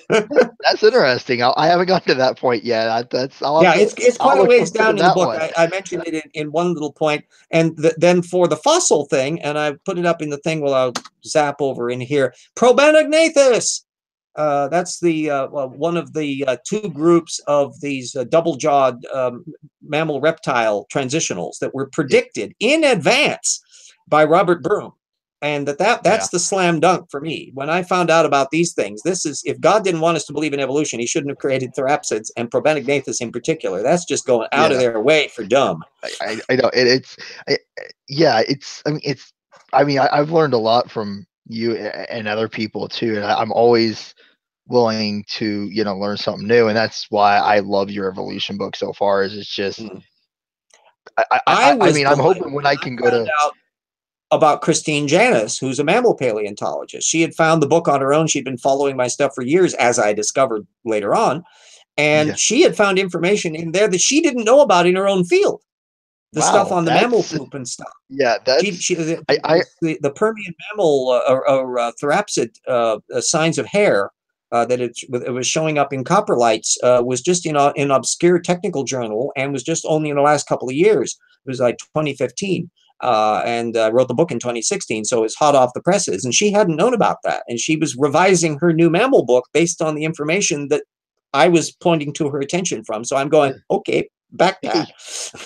that's interesting. I haven't gotten to that point yet. That's I'll have Yeah, to. it's I'll quite a look ways forward to down in the that book. one. I mentioned it in one little point, and then for the fossil thing, and I put it up in the thing. Well, I'll zap over in here. Probenognathus. That's the well, one of the two groups of these double-jawed mammal reptile transitionals that were Yeah, predicted in advance by Robert Broom. And yeah, that's the slam dunk for me. When I found out about these things, this is, if God didn't want us to believe in evolution, he shouldn't have created therapsids and Probenognathus in particular. That's just going out of yeah. their way for dumb. I know it's. Yeah, it's. I mean, it's. I mean, I've learned a lot from you and other people too, and I'm always willing to learn something new, and that's why I love your evolution book so far. Is it's just. Mm. I I was mean, I'm delighted hoping when when I I can go found to. out about Christine Janis, who's a mammal paleontologist. She had found the book on her own. She'd been following my stuff for years, as I discovered later on. And Yeah. she had found information in there that she didn't know about in her own field. The stuff Wow, on the mammal that's poop and stuff. yeah, that's She I the Permian mammal or therapsid signs of hair that it was showing up in coprolites was just in an obscure technical journal and was just only in the last couple of years. It was like 2015. And wrote the book in 2016, so it's hot off the presses. And she hadn't known about that, and she was revising her new mammal book based on the information that I was pointing to her attention from. So I'm going, okay, back that.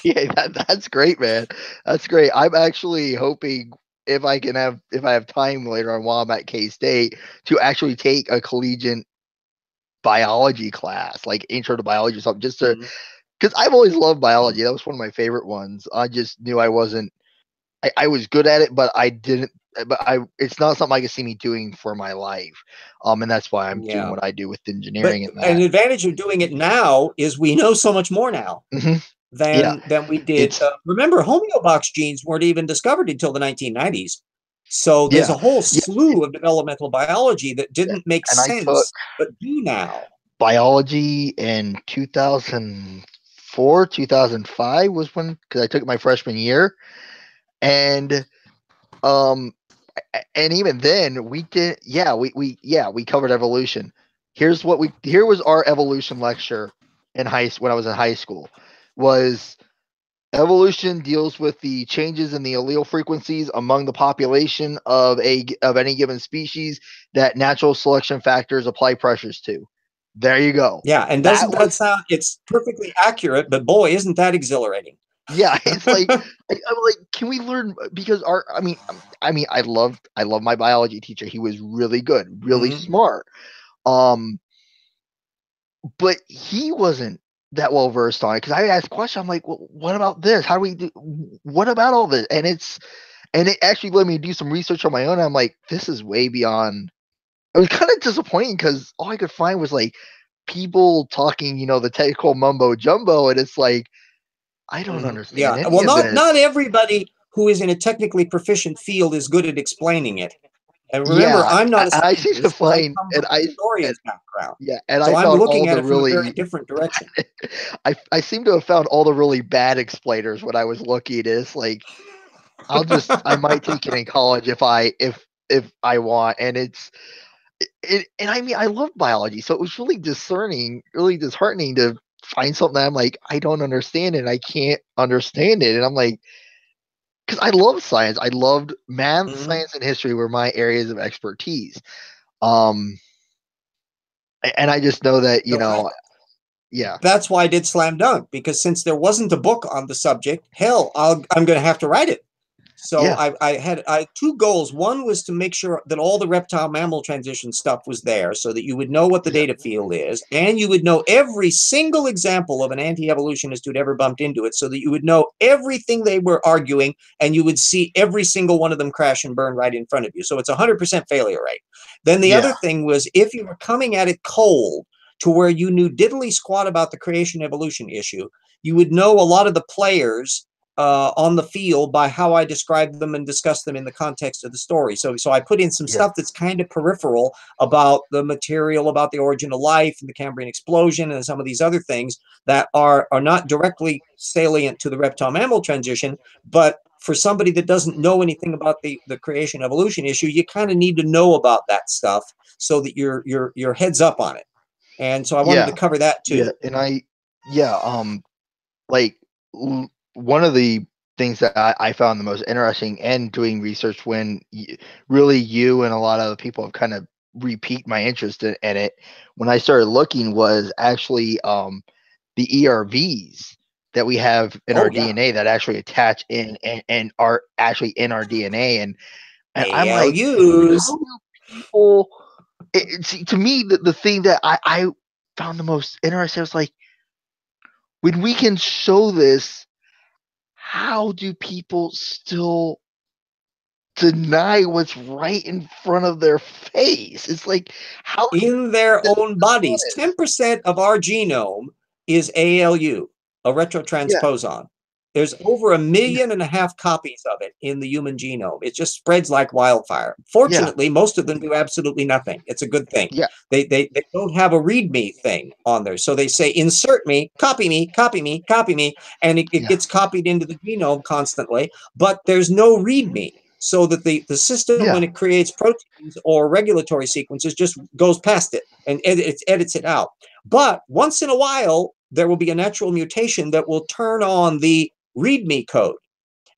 yeah, that's great, man. That's great. I'm actually hoping if I have time later on while I'm at K State to actually take a collegiate biology class, like intro to biology or something, just to Mhm. because I've always loved biology. That was one of my favorite ones. I just knew I wasn't. I was good at it, but I didn't. But I, it's not something I can see me doing for my life. And that's why I'm doing Yeah. what I do with But engineering and an that. advantage of doing it now is we know so much more now Hmm. Yeah, than we did. it's Remember, homeobox genes weren't even discovered until the 1990s. So there's yeah, a whole yeah, slew of developmental biology that yeah. didn't make And I took sense, but do now. biology in 2004, 2005 was when because I took it my freshman year, and um, and even then we did we covered evolution. Here was our evolution lecture in when I was in high school was evolution deals with the changes in the allele frequencies among the population of any given species that natural selection factors apply pressures to. There you go. Yeah, and That doesn't that was sound? It's perfectly accurate, but boy, isn't that exhilarating? yeah. It's like I'm like, can we learn because our? I mean, I love my biology teacher. He was really good, really Mhm. smart. Um, but he wasn't that well versed on it because I asked questions. I'm like, well, what about this? How do we do? What about all this? And it actually led me to do some research on my own. I'm like, this is way beyond. It was kind of disappointing because all I could find was like people talking, the technical mumbo jumbo, and it's like I don't understand Yeah. any Well, of not this. everybody who is in a technically proficient field is good at explaining it. And remember, Yeah, I'm not a I seem to scientist because I find, come from a and historian's background. yeah, and I So I'm found all looking at the it from a very really, different direction. I seem to have found all the really bad explainers when I was looking. It's like I might take it in college if I want, and and I mean I love biology, so it was really disheartening to find something that I'm like I don't understand it, and I can't understand it, and I'm like because I love science, I loved math, Mhm. science, and history were my areas of expertise. Um, and I just know that So yeah, that's why I did Slam Dunk, because since there wasn't a book on the subject, hell, I'm going to have to write it. So yeah, I had two goals. One was to make sure that all the reptile mammal transition stuff was there so that you would know what the yeah, data field is, and you would know every single example of an anti-evolutionist who'd ever bumped into it, so that you would know everything they were arguing, and you would see every single one of them crash and burn right in front of you. So it's 100% failure rate. Then the yeah, other thing was, if you were coming at it cold to where you knew diddly squat about the creation evolution issue, you would know a lot of the players on the field by how I describe them and discuss them in the context of the story. So I put in some Yeah. stuff that's kind of peripheral about the material, about the origin of life and the Cambrian explosion and some of these other things that are not directly salient to the reptile mammal transition, but for somebody that doesn't know anything about the creation evolution issue, you kind of need to know about that stuff so that your heads up on it. And so I wanted to Yeah. cover that Yeah. too. And yeah, like one of the things that I found the most interesting and doing research when really you and a lot of other people have kind of repeat my interest in it when I started looking was actually the ERVs that we have in our Oh yeah, DNA that actually attach and are actually in our DNA and I'm like, ALUs. how do people see, to me the thing that I found the most interesting was like when we can show this, how do people still deny what's right in front of their face? It's like, how can In their this own bodies. honest? 10% of our genome is ALU, a Yeah, retrotransposon. There's over a yeah, million and a half copies of it in the human genome. It just spreads like wildfire. yeah, Fortunately, most of them do absolutely nothing. It's a good thing. yeah, They don't have a README thing on there. So they say, insert me, copy me, copy me, copy me, and it yeah, gets copied into the genome constantly, but there's no README. So that the system, when yeah, it creates proteins or regulatory sequences, just goes past it and edits it out. But once in a while, there will be a natural mutation that will turn on the README code.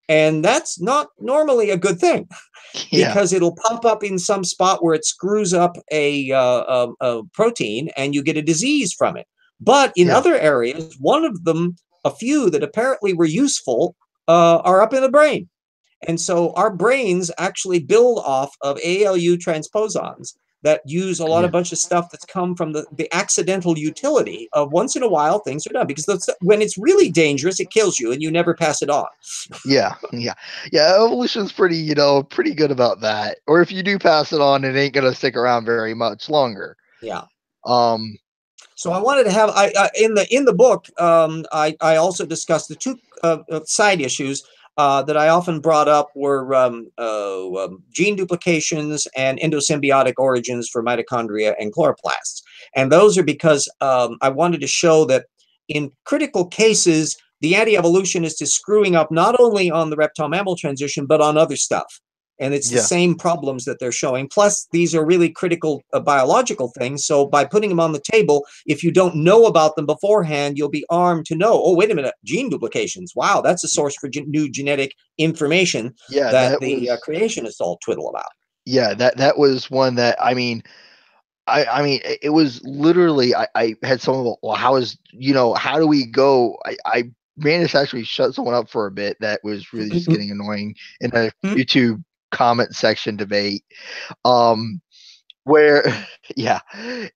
And that's not normally a good thing yeah, because it'll pop up in some spot where it screws up a protein and you get a disease from it. But in yeah, other areas, one of them, a few that apparently were useful, are up in the brain. And so our brains actually build off of ALU transposons that use a lot yeah, of bunch of stuff that's come from the accidental utility of once in a while things are done because when it's really dangerous, it kills you and you never pass it on. yeah, yeah, yeah. Evolution's pretty, pretty good about that. Or if you do pass it on, it ain't gonna stick around very much longer. Yeah. Um, So I wanted to have I in the book I also discussed the two side issues that I often brought up were gene duplications and endosymbiotic origins for mitochondria and chloroplasts, and those are because I wanted to show that in critical cases the anti-evolutionist is screwing up not only on the reptile mammal transition but on other stuff. And it's the yeah, same problems that they're showing. Plus, these are really critical biological things. So, by putting them on the table, if you don't know about them beforehand, you'll be armed to know. Oh, wait a minute, gene duplications. Wow, that's a source for new genetic information yeah. that That the was creationists all twiddle about. yeah. That was one that I mean, it was literally I had someone. Well, how is how do we go? I managed to actually shut someone up for a bit that was really just getting annoying in a YouTube comment section debate. Um, where yeah,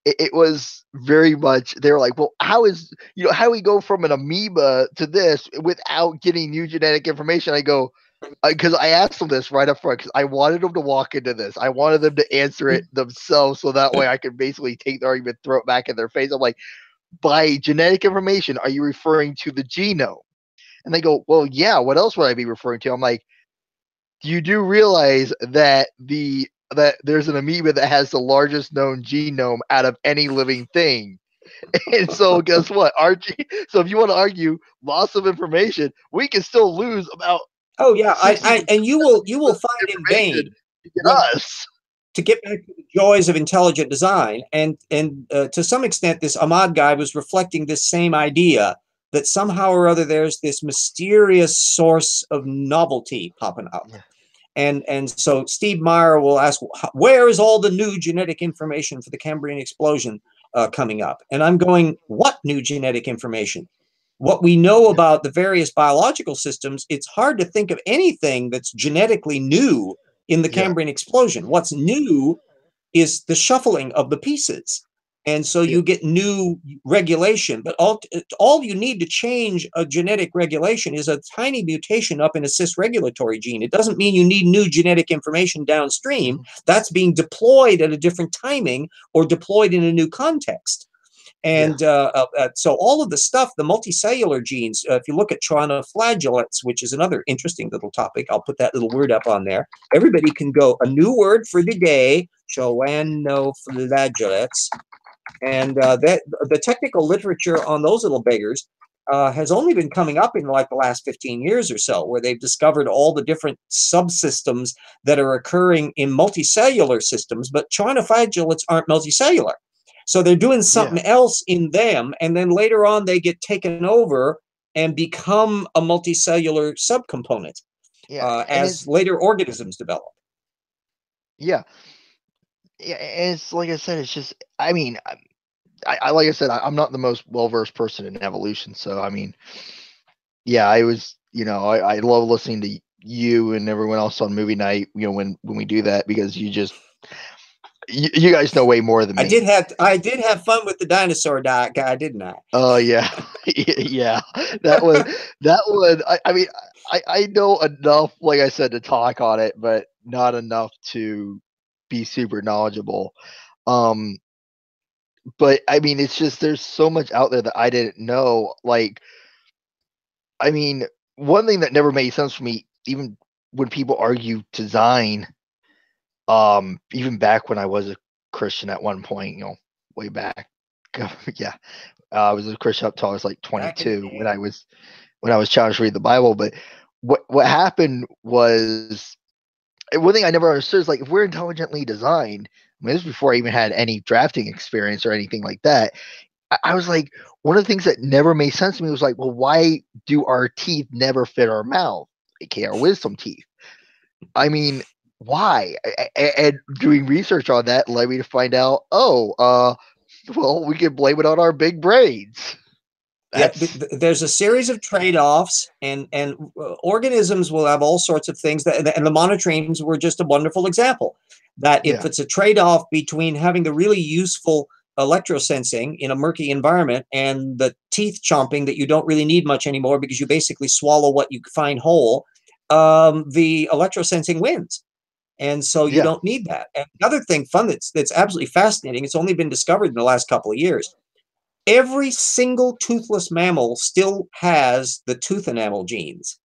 it was very much they were like, well, how is how do we go from an amoeba to this without getting new genetic information? I go, because I asked them this right up front because I wanted them to walk into this. I wanted them to answer it themselves so that way I could basically take the argument, throw it back in their face. I'm like, by genetic information, are you referring to the genome? And they go, well, yeah. What else would I be referring to? I'm like, you do realize that that there's an amoeba that has the largest known genome out of any living thing. And so guess what? So if you want to argue loss of information, we can still lose about Oh yeah, 60 to and you will find in information vain to get when us. to get back to the joys of intelligent design, and to some extent, this Ahmad guy was reflecting this same idea that somehow or other there's this mysterious source of novelty popping up. Yeah. And so Steve Meyer will ask, where is all the new genetic information for the Cambrian explosion coming up? And I'm going, what new genetic information? What we know Yeah. about the various biological systems, it's hard to think of anything that's genetically new in the Yeah. Cambrian explosion. What's new is the shuffling of the pieces. And so Yeah. you get new regulation, but all you need to change a genetic regulation is a tiny mutation up in a cis-regulatory gene. It doesn't mean you need new genetic information downstream. Mhm. That's being deployed at a different timing or deployed in a new context. Yeah. And so all of the stuff, the multicellular genes, if you look at choanoflagellates, which is another interesting little topic, I'll put that little word up on there. Everybody can go, a new word for the day, choanoflagellates. And that the technical literature on those little beggars has only been coming up in like the last 15 years or so, where they've discovered all the different subsystems that are occurring in multicellular systems, but choanoflagellates aren't multicellular. So they're doing Yeah. something else in them, and then later on they get taken over and become a multicellular subcomponent Yeah. And as later organisms develop. yeah. Yeah. And it's like I said, it's just, I mean, I like I said, I'm not the most well versed person in evolution. So, I mean, yeah, I was, I love listening to you and everyone else on movie night, when we do that, because you guys know way more than me. I did have fun with the dinosaur guy, didn't I? Oh yeah, yeah. That was that one. I mean, I know enough, like I said, to talk on it, but not enough to be super knowledgeable. Um, but I mean, it's just there's so much out there that I didn't know. Like, I mean, one thing that never made sense for me, even when people argue design, even back when I was a Christian at one point, way back. Yeah, I was a Christian up till I was like Back in the 22 day. when I was challenged to read the Bible. But what happened was, one thing I never understood is, like, if we're intelligently designed. I mean, this was before I even had any drafting experience or anything like that. I was like, one of the things that never made sense to me was like, well, why do our teeth never fit our mouth, aka our wisdom teeth? I mean, why? And doing research on that led me to find out, well, we can blame it on our big brains. Yeah, That's there's a series of trade-offs, and organisms will have all sorts of things that, and the monotremes were just a wonderful example. That if yeah, it's a trade-off between having the really useful electrosensing in a murky environment and the teeth chomping that you don't really need much anymore because you basically swallow what you find whole, the electrosensing wins. And so you yeah, don't need that. And another thing fun that's absolutely fascinating, it's only been discovered in the last couple of years. Every single toothless mammal still has the tooth enamel genes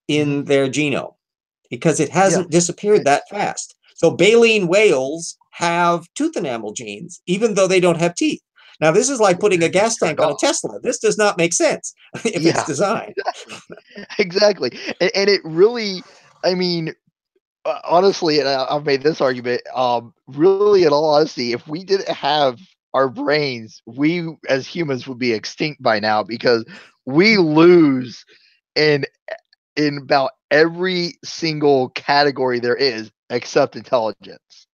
hmm in their genome because it yeah, hasn't disappeared that fast. So baleen whales have tooth enamel genes, even though they don't have teeth. Now, this is like putting a they're just gas turned tank on a off. Tesla. This does not make sense if it's Yeah, designed. exactly. And it really, I mean, honestly, and I've made this argument. Really, in all honesty, if we didn't have our brains, we as humans would be extinct by now, because we lose in about every single category there is except intelligence.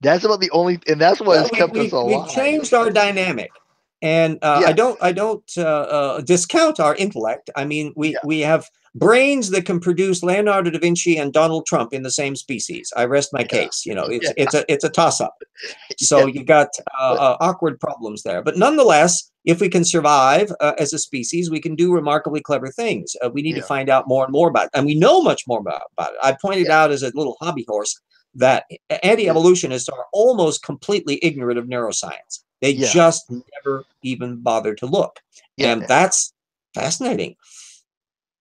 That's about the only, and that's what Well, has kept us we've alive. changed our dynamic, and Yeah, I don't discount our intellect. I mean, yeah, we have brains that can produce Leonardo da Vinci and Donald Trump in the same species. I rest my yeah, case. You know, yeah, it's a toss up. So yeah, you got but awkward problems there. But nonetheless, if we can survive as a species, we can do remarkably clever things. We need to yeah, find out more and more about it. And we know much more about it. I pointed yeah, out as a little hobby horse that yeah, anti-evolutionists are almost completely ignorant of neuroscience. They yeah, just never even bother to look. yeah, And that's fascinating.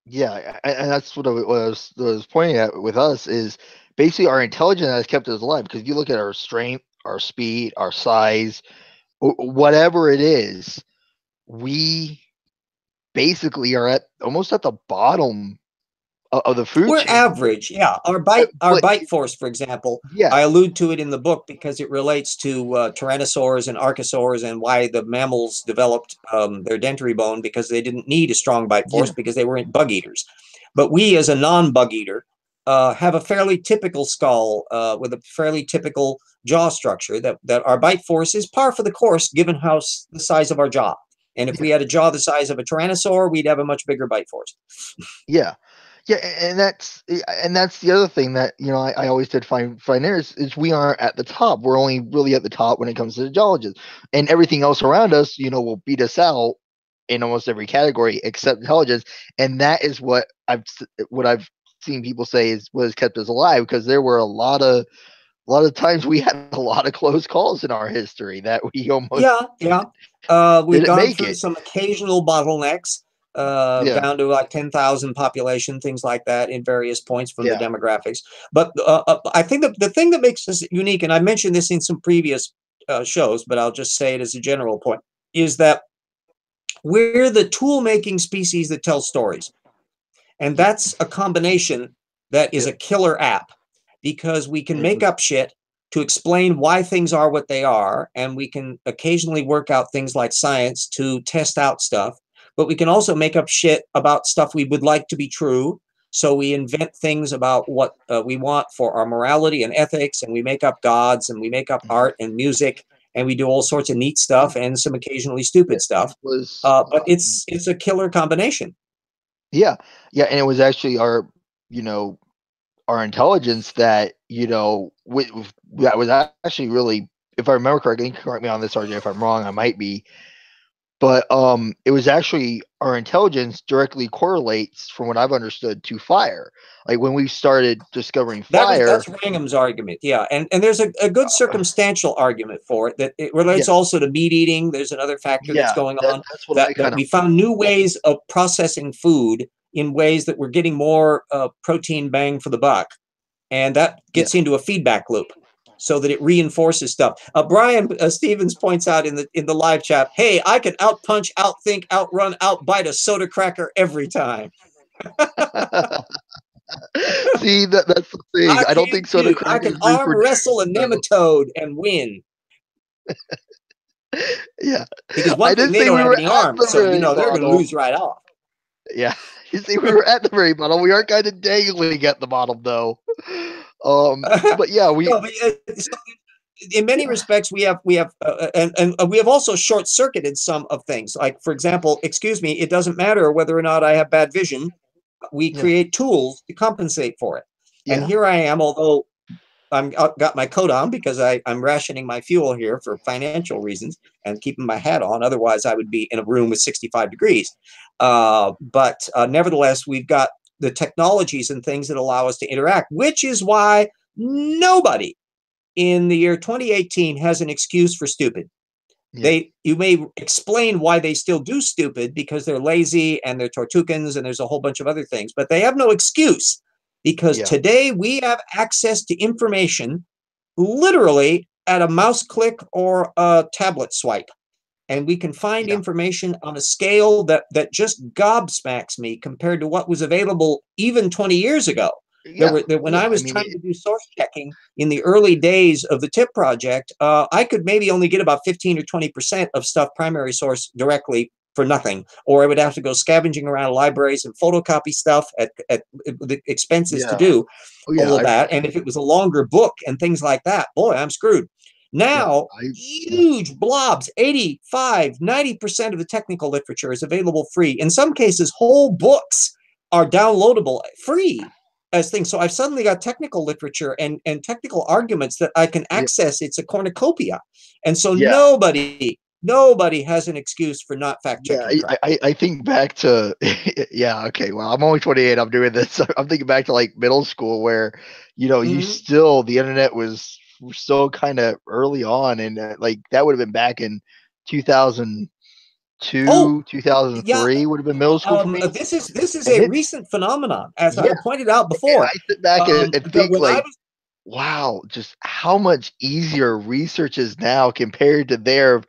yeah. And that's what I was pointing at with us is basically our intelligence has kept us alive, because you look at our strength, our speed, our size, whatever it is, we basically are at almost at the bottom of the food We're chain. average, yeah. Our But bite force, for example, yeah, I allude to it in the book because it relates to tyrannosaurs and archosaurs and why the mammals developed their dentary bone, because they didn't need a strong bite force yeah, because they weren't bug eaters. But we, as a non-bug eater, have a fairly typical skull with a fairly typical jaw structure. That our bite force is par for the course given the size of our jaw. And if we yeah, had a jaw the size of a tyrannosaur, we'd have a much bigger bite force. yeah. Yeah, and that's the other thing that I always did find there is we aren't at the top. We're only really at the top when it comes to intelligence, and everything else around us, will beat us out in almost every category except intelligence. And that is what I've seen people say is what has kept us alive, because there were a lot of a lot of times we had a lot of close calls in our history that we almost Yeah, yeah. We've didn't gone make through it. some occasional bottlenecks, Yeah, down to like 10,000 population, things like that, in various points from the yeah, demographics. But I think the thing that makes us unique, and I mentioned this in some previous shows, but I'll just say it as a general point, is that we're the tool making species that tells stories. And yep, that's a combination that is yep, a killer app because we can it make was, up shit to explain why things are what they are. And we can occasionally work out things like science to test out stuff. But we can also make up shit about stuff we would like to be true. So we invent things about what we want for our morality and ethics. And we make up gods and we make up mhm, art and music. And we do all sorts of neat stuff and some occasionally stupid it stuff. was, But it's a killer combination. yeah, yeah, and it was actually our, you know, our intelligence that, you know, that was actually really, if I remember correctly, you can correct me on this, RJ, if I'm wrong, I might be, but it was actually our intelligence directly correlates, from what I've understood, to fire. Like when we started discovering fire, That's Wrangham's argument, yeah, and there's a good uh, circumstantial argument for it that it relates yeah, also to meat eating. There's another factor that's yeah, going that on that's what I that kind of, we found new ways of processing food in ways that we're getting more protein bang for the buck, and that yeah. gets into a feedback loop, so that it reinforces stuff. Brian Stevens points out in the live chat, "Hey, I can outpunch, outthink, outrun, outbite a soda cracker every time. See, that's the thing. I I don't can think soda too. I can crackers arm reproduce. wrestle a So nematode and win." yeah, Because one I thing, didn't they say don't we have were any at arms, the so very they're going to bottom. lose right off. Yeah, you see, we were at the very bottom. We are kind of dangling at the bottom, though. But yeah, we No, but so in many yeah, respects, we have and we have also short circuited some of things. Like, for example, excuse me, it doesn't matter whether or not I have bad vision. We yeah, create tools to compensate for it. And yeah, here I am, although I've got my coat on because I'm rationing my fuel here for financial reasons and keeping my hat on. Otherwise, I would be in a room with 65 degrees. But nevertheless, we've got the technologies and things that allow us to interact, which is why nobody in the year 2018 has an excuse for stupid. yeah, You may explain why they still do stupid because they're lazy and they're tortukans and there's a whole bunch of other things, but they have no excuse because yeah, today we have access to information literally at a mouse click or a tablet swipe, and we can find yeah, information on a scale that just gobsmacks me compared to what was available even 20 years ago. yeah, When yeah. I I was mean, trying to do source checking in the early days of the TIP project, I could maybe only get about 15 or 20% of stuff primary source directly for nothing, or I would have to go scavenging around libraries and photocopy stuff at the expenses to yeah, do oh yeah, all of that. And if it was a longer book and things like that, boy, I'm screwed. yeah, Now, yeah, huge blobs, 85, 90% of the technical literature is available free. In some cases, whole books are downloadable free as things. So I've suddenly got technical literature and technical arguments that I can yeah, access. It's a cornucopia. And so yeah. nobody has an excuse for not fact Yeah, checking crap. I think back to yeah, okay. Well, I'm only 28. I'm doing this. I'm thinking back to like middle school where, you know, you Mm-hmm. still the internet was still kind of early on, and like that would have been back in 2002, Oh, yeah. 2003 would have been middle school for me. This is And a it's recent phenomenon, as I yeah, pointed out and before. I sit back and But think when I like, was wow, just how much easier research is now compared to their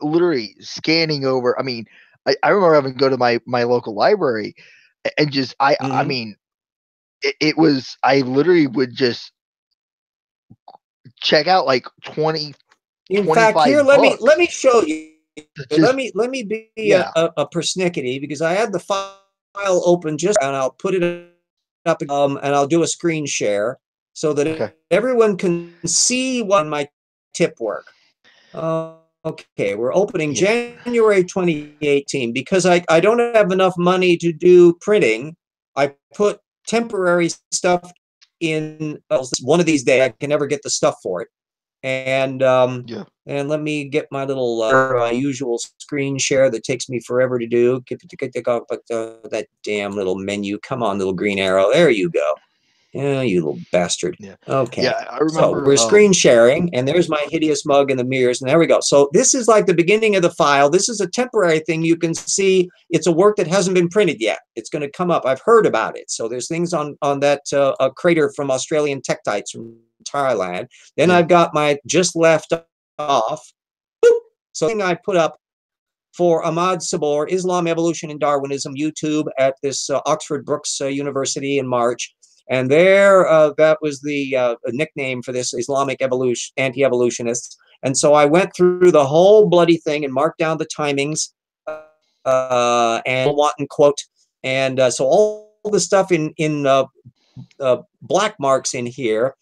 literally scanning over. I mean, I remember having to go to my local library and just I Mhm. mean it was I literally would just check out like 20 In fact, here 25 let me books show you. to just Let me be yeah, a persnickety because I had the file open just and I'll put it up and I'll do a screen share so that okay, everyone can see what my tip work. Okay, we're opening yeah, January 2018 because I don't have enough money to do printing. I put temporary stuff in one of these days I can never get the stuff for it. And yeah, and let me get my little my usual screen share that takes me forever to do. That damn little menu. Come on, little green arrow. There you go. Yeah, you little bastard. Yeah, yeah. Okay. I So remember. we're screen sharing, and there's my hideous mug in the mirrors, and there we go. So this is like the beginning of the file. This is a temporary thing. You can see it's a work that hasn't been printed yet. It's going to come up. I've heard about it. So there's things on that crater from Australian tektites from Thailand. Then Yeah. I've got my just left off. So thing I put up for Ahmad Sabor, Islam, Evolution, and Darwinism, YouTube at this Oxford Brookes University in March. And there, that was the nickname for this Islamic anti-evolutionists. And so I went through the whole bloody thing and marked down the timings and Wanton quote. And so all the stuff in black marks in here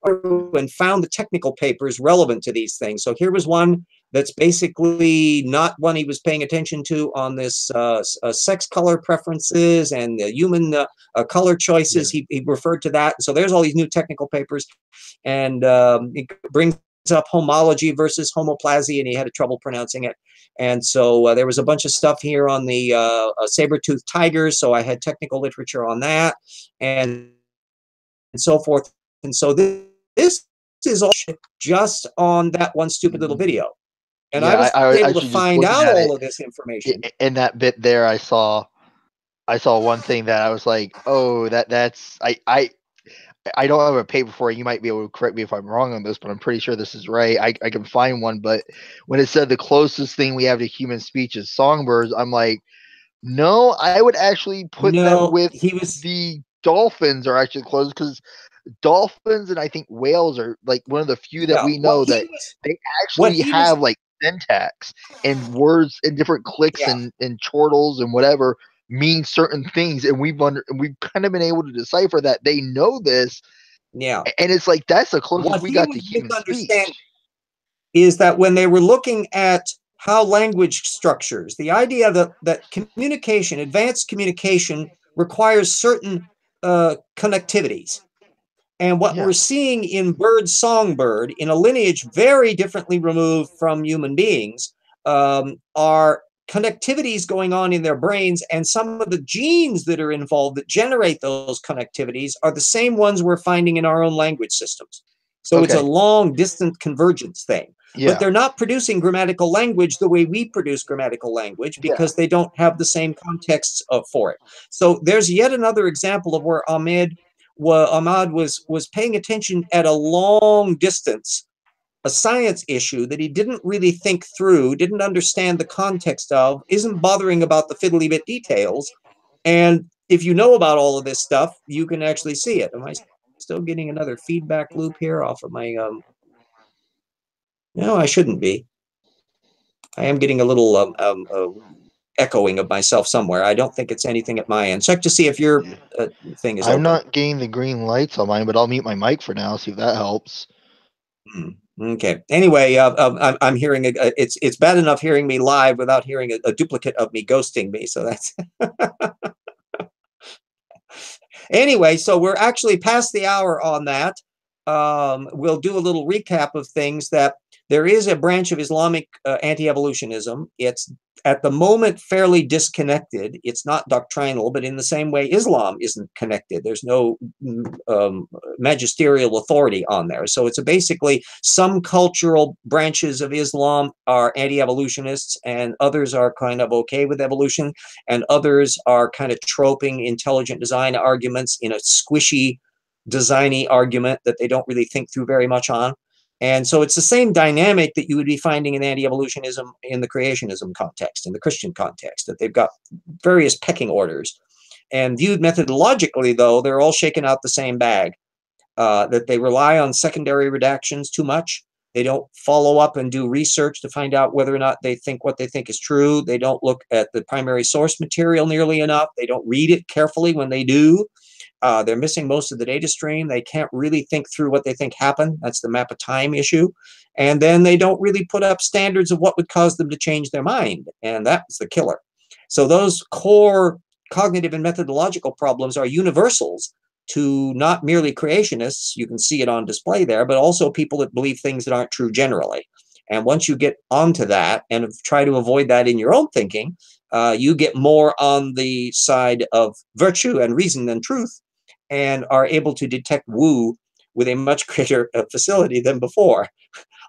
and found the technical papers relevant to these things. So here was one that's basically not one he was paying attention to on this sex color preferences and the human color choices. He referred to that. So there's all these new technical papers, and it brings up homology versus homoplasy, and he had trouble pronouncing it. And so there was a bunch of stuff here on the saber-toothed tigers, so I had technical literature on that, and so forth. And so this is all just on that one stupid little video. And I Yeah, was I able to actually just find looking out at it all of this information. in that bit there. I saw one thing that I was like, oh, that's I don't have a paper for it. You might be able to correct me if I'm wrong on this, but I'm pretty sure this is right. I can find one, but when it said the closest thing we have to human speech is songbirds, I'm like, no, I would actually put them No, with he was, the dolphins are actually close because dolphins and I think whales are like one of the few that yeah, we know that they what actually he have was, like syntax and words and different clicks yeah, and chortles and whatever mean certain things, and we've kind of been able to decipher that they know this, yeah. and it's like that's the closest What we he got to was human misunderstanding speech. is that when they were looking at how language structures, the idea that communication, advanced communication, requires certain connectivities. And what Yeah. we're seeing in bird songbird, in a lineage very differently removed from human beings, are connectivities going on in their brains, and some of the genes that are involved that generate those connectivities are the same ones we're finding in our own language systems. So it's a Okay. long distant convergence thing. But Yeah. they're not producing grammatical language the way we produce grammatical language Yeah. because they don't have the same contexts for it. So there's yet another example of where Ahmad was paying attention at a long distance, a science issue that he didn't really think through, didn't understand the context of, isn't bothering about the fiddly bit details. And if you know about all of this stuff, you can actually see it. Am I still getting another feedback loop here off of my no, I shouldn't be. I am getting a little echoing of myself somewhere. I don't think it's anything at my end. Check to see if your Yeah. thing is I'm open. not getting the green lights on mine, but I'll mute my mic for now, see if that helps. Okay. Anyway, I'm hearing it's bad enough hearing me live without hearing a duplicate of me ghosting me. So that's anyway. So we're actually past the hour on that. We'll do a little recap of things that there is a branch of Islamic anti-evolutionism. It's at the moment fairly disconnected. It's not doctrinal, but in the same way, Islam isn't connected. There's no magisterial authority on there. So it's basically some cultural branches of Islam are anti-evolutionists, and others are kind of okay with evolution, and others are kind of troping intelligent design arguments in a squishy designy argument that they don't really think through very much on. And so it's the same dynamic that you would be finding in anti-evolutionism in the creationism context, in the Christian context, that they've got various pecking orders. And viewed methodologically, though, they're all shaken out the same bag, that they rely on secondary redactions too much. They don't follow up and do research to find out whether or not they think what they think is true. They don't look at the primary source material nearly enough. They don't read it carefully when they do. They're missing most of the data stream. They can't really think through what they think happened. That's the map of time issue. And then they don't really put up standards of what would cause them to change their mind. And that's the killer. So those core cognitive and methodological problems are universals to not merely creationists, you can see it on display there, but also people that believe things that aren't true generally. And once you get onto that and try to avoid that in your own thinking, you get more on the side of virtue and reason and truth, and are able to detect Wu with a much greater facility than before.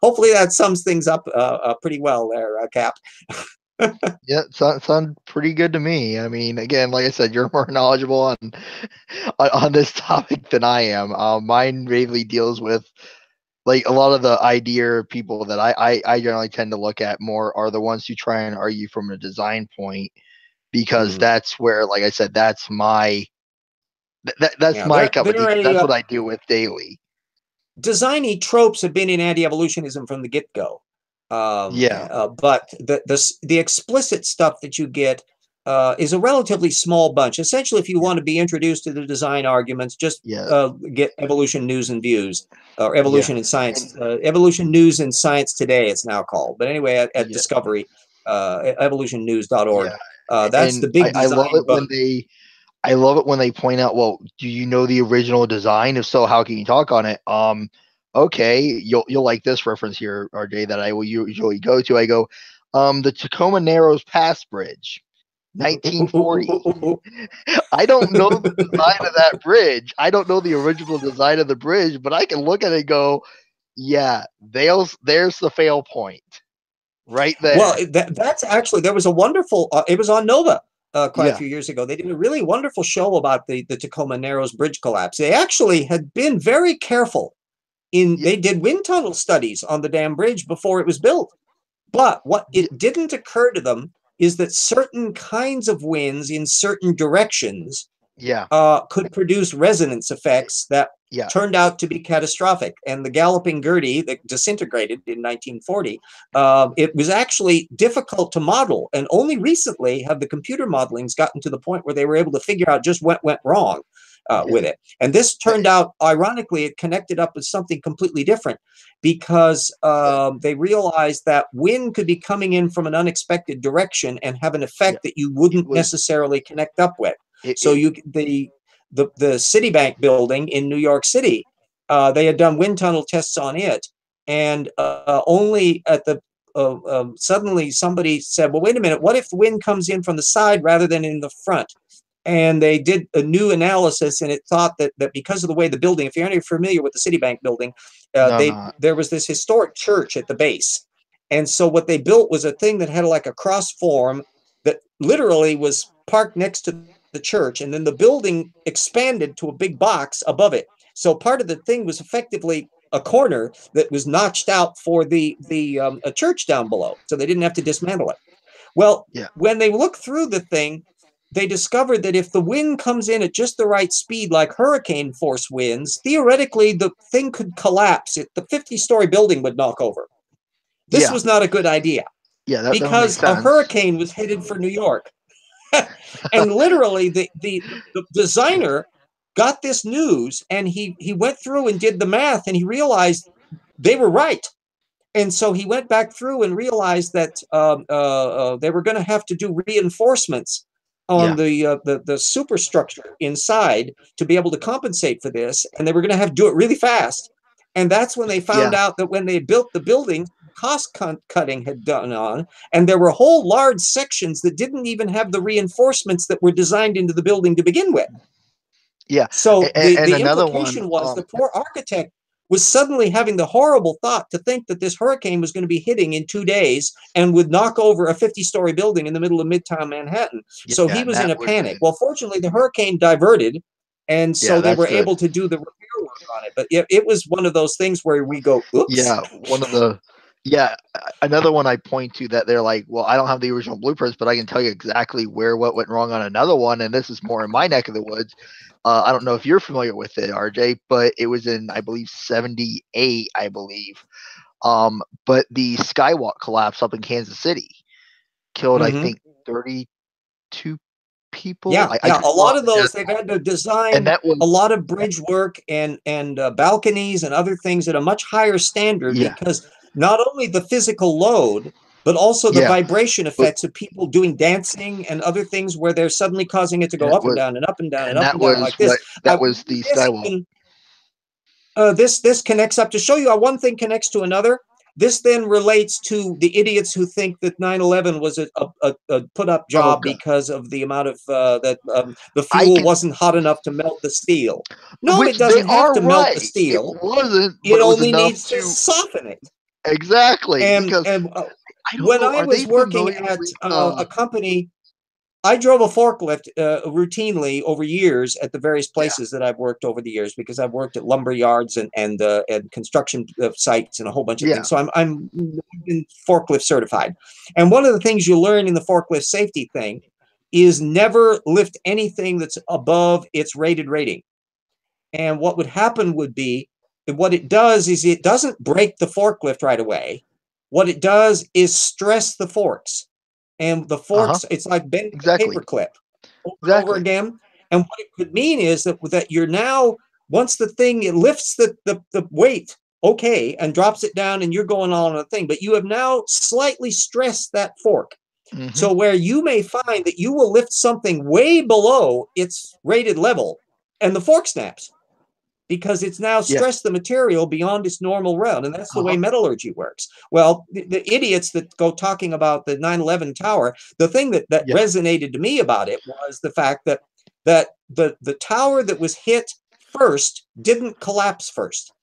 Hopefully that sums things up pretty well there, Cap. Yeah, sound pretty good to me. I mean, again, like I said, you're more knowledgeable on this topic than I am. Mine mainly deals with like a lot of the idea people that I generally tend to look at more are the ones who try and argue from a design point, because Mm. that's where, like I said, that's Yeah, my cup of they're tea. That's what I deal with daily. designy tropes have been in anti-evolutionism from the get-go. Yeah, But the explicit stuff that you get is a relatively small bunch. Essentially, if you yeah, want to be introduced to the design arguments, just yeah, get Evolution News and Views, or yeah, Evolution and Science, and Evolution News and Science Today, it's now called. But anyway, at yeah, Discovery, evolutionnews.org. yeah, That's and the big I love design it book. when I love it when they point out, well, do you know the original design? If so, how can you talk on it? Okay, you'll like this reference here, RJ, that I will usually go to. I go, the Tacoma Narrows Pass Bridge, 1940. I don't know the design of that bridge. I don't know the original design of the bridge, but I can look at it and go, yeah, there's the fail point right Well, there. that's actually, there was a wonderful, it was on Nova quite a Yeah, few years ago. They did a really wonderful show about the Tacoma Narrows Bridge collapse. They actually had been very careful yeah, they did wind tunnel studies on the damn bridge before it was built. But what yeah, it didn't occur to them is that certain kinds of winds in certain directions yeah, could produce resonance effects that yeah, turned out to be catastrophic. And the Galloping Gertie that disintegrated in 1940, it was actually difficult to model. And only recently have the computer modelings gotten to the point where they were able to figure out just what went wrong yeah, with it. And this turned out, ironically, it connected up with something completely different because they realized that wind could be coming in from an unexpected direction and have an yeah. effect that you It wouldn't was necessarily connect up with. So it the Citibank building in New York City, they had done wind tunnel tests on it, and only at the suddenly somebody said, "Well, wait a minute. What if the wind comes in from the side rather than in the front?" And they did a new analysis, and it thought that because of the way the building, if you're any familiar with the Citibank building, no, no, there was this historic church at the base, and so what they built was a thing that had like a cross form that literally was parked next to the church, and then the building expanded to a big box above it. So part of the thing was effectively a corner that was notched out for the a church down below, so they didn't have to dismantle it. Well, yeah, when they looked through the thing, they discovered that if the wind comes in at just the right speed, like hurricane force winds, theoretically the thing could collapse. The 50-story building would knock over. This yeah, was not a good idea yeah. That would make because a sense. hurricane was headed for New York. And literally the designer got this news, and he went through and did the math, and he realized they were right. And so he went back through and realized that they were going to have to do reinforcements on Yeah, the superstructure inside to be able to compensate for this, and they were going to have to do it really fast. And that's when they found yeah, out that when they built the building, cost cutting had done on, and there were whole large sections that didn't even have the reinforcements that were designed into the building to begin with. yeah. So And the another one. implication was the poor architect was suddenly having the horrible thought to think that this hurricane was going to be hitting in 2 days and would knock over a 50-story building in the middle of Midtown Manhattan. So Yeah, he and was in that a would have panic. been. Well, fortunately, the hurricane diverted, and so Yeah, they that's were good. able to do the repair work on it. But it was one of those things where we go, "Oops." Yeah, one of the. Yeah, another one I point to that they're like, well, I don't have the original blueprints, but I can tell you exactly where what went wrong on another one, and this is more in my neck of the woods. I don't know if you're familiar with it, RJ, but it was in, I believe, '78, I believe. But the skywalk collapse up in Kansas City killed, I Mm-hmm. think, 32 people. Yeah, I yeah. could A be lot wrong of on the those death they've toll, had to and design that was a lot of bridge work and balconies and other things at a much higher standard yeah, because not only the physical load, but also the yeah, vibration but effects of people doing dancing and other things where they're suddenly causing it to and go it up and was down and up and down and and up that and down was like this. what that was Maybe the this skywalk. even this connects up to show you how one thing connects to another. This then relates to the idiots who think that 9/11 was a put up Oh job god. because of the amount of that the I fuel can, wasn't hot enough to melt the steel. No, which it they doesn't have are to melt the right. It steel. wasn't, but It it was only enough needs to to soften it. exactly And because and I don't when know. I Are they was working familiar at with a company, I drove a forklift routinely over years at the various yeah, places that I've worked over the years because I've worked at lumber yards and construction sites and a whole bunch of yeah, things. So I'm been forklift certified. And one of the things you learn in the forklift safety thing is never lift anything that's above its rated rating. And what would happen would be what it does is it doesn't break the forklift right away. What it does is stress the forks. And the uh-huh, forks, it's like bending a exactly, paper clip over and over exactly. again. And what it could mean is that you're now, once the thing, it lifts the weight, okay, and drops it down and you're going on a thing, but you have now slightly stressed that fork. Hmm. So where you may find that you will lift something way below its rated level and the fork snaps because it's now Yeah, stressed the material beyond its normal realm. And that's the way uh-huh, metallurgy works. Well, the idiots that go talking about the 9/11 tower, the thing that yeah, resonated to me about it was the fact that the tower that was hit first didn't collapse first.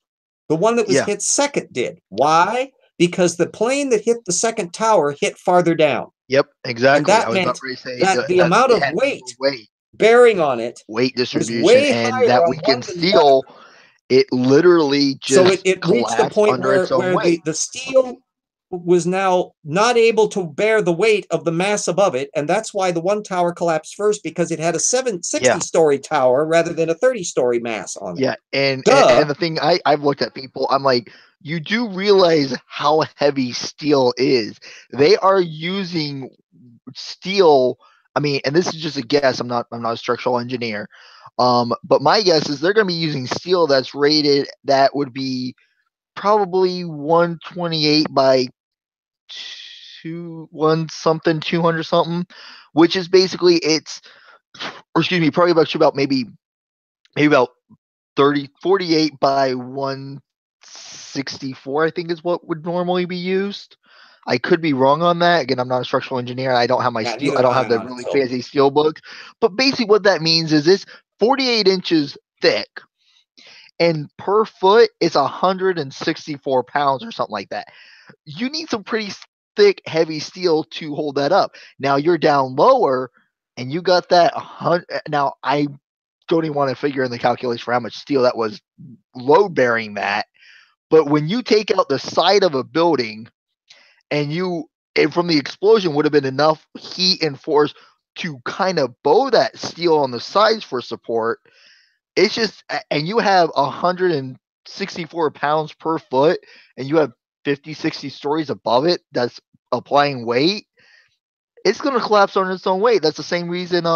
The one that was yeah. hit second did. Why? Because the plane that hit the second tower hit farther down. Yep, And exactly. I that was about meant to say that the that amount it of had more weight weight, bearing on it weight was distribution, way and higher that on one weakened than the other. steel, it literally So just it reached the collapsed point under its own where weight. the steel was now not able to bear the weight of the mass above it, and that's why the one tower collapsed first because it had a Yeah, 760-story tower rather than a 30-story mass on it. yeah, and Duh. the thing I've looked at people, I'm like, you do realize how heavy steel is. They are using steel. I mean, and this is just a guess. I'm not a structural engineer. But my guess is they're going to be using steel that's rated that would be probably 128 by one something 200 something, which is basically it's, or excuse me, probably about maybe about 48 by 164, I think is what would normally be used. I could be wrong on that. Again, I'm not a structural engineer. I don't have my Yeah, steel. neither I am don't have I the on it. really So fancy steel books. But basically, what that means is it's 48 inches thick, and per foot it's 164 pounds or something like that. You need some pretty thick, heavy steel to hold that up. Now you're down lower, and you got that 100. Now I don't even want to figure in the calculation for how much steel that was load bearing that. But when you take out the side of a building, and from the explosion would have been enough heat and force to kind of bow that steel on the sides for support. It's just, and you have 164 pounds per foot, and you have 50, 60 stories above it that's applying weight. It's going to collapse on its own weight. That's the same reason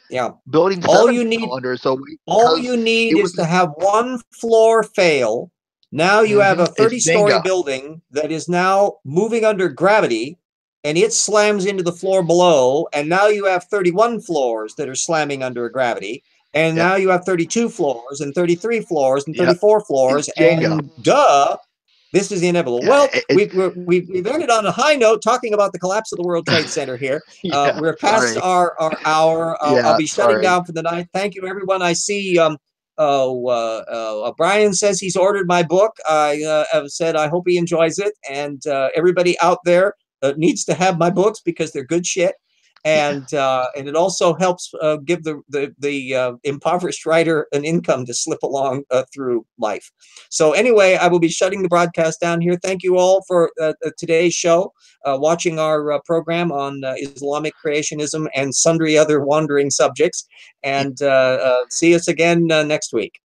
yeah, building all 7 you fell need under its own weight, all because you it need is was to have one floor fail. Now you have a it's 30-story bingo. building that is now moving under gravity and it slams into the floor below. And now you have 31 floors that are slamming under gravity. And Yep, now you have 32 floors and 33 floors and yep. 34 It's floors. Jenga. And duh, this is inevitable. Yeah, Well, we've ended on a high note talking about the collapse of the World Trade Center here. yeah. We're past Sorry. our hour. I'll Yeah, be shutting sorry. down for the night. Thank you, everyone. I see Brian says he's ordered my book. I have said I hope he enjoys it. And everybody out there needs to have my books because they're good shit. Yeah. And it also helps give the impoverished writer an income to slip along through life. So anyway, I will be shutting the broadcast down here. Thank you all for today's show, watching our program on Islamic creationism and sundry other wandering subjects. And see us again next week.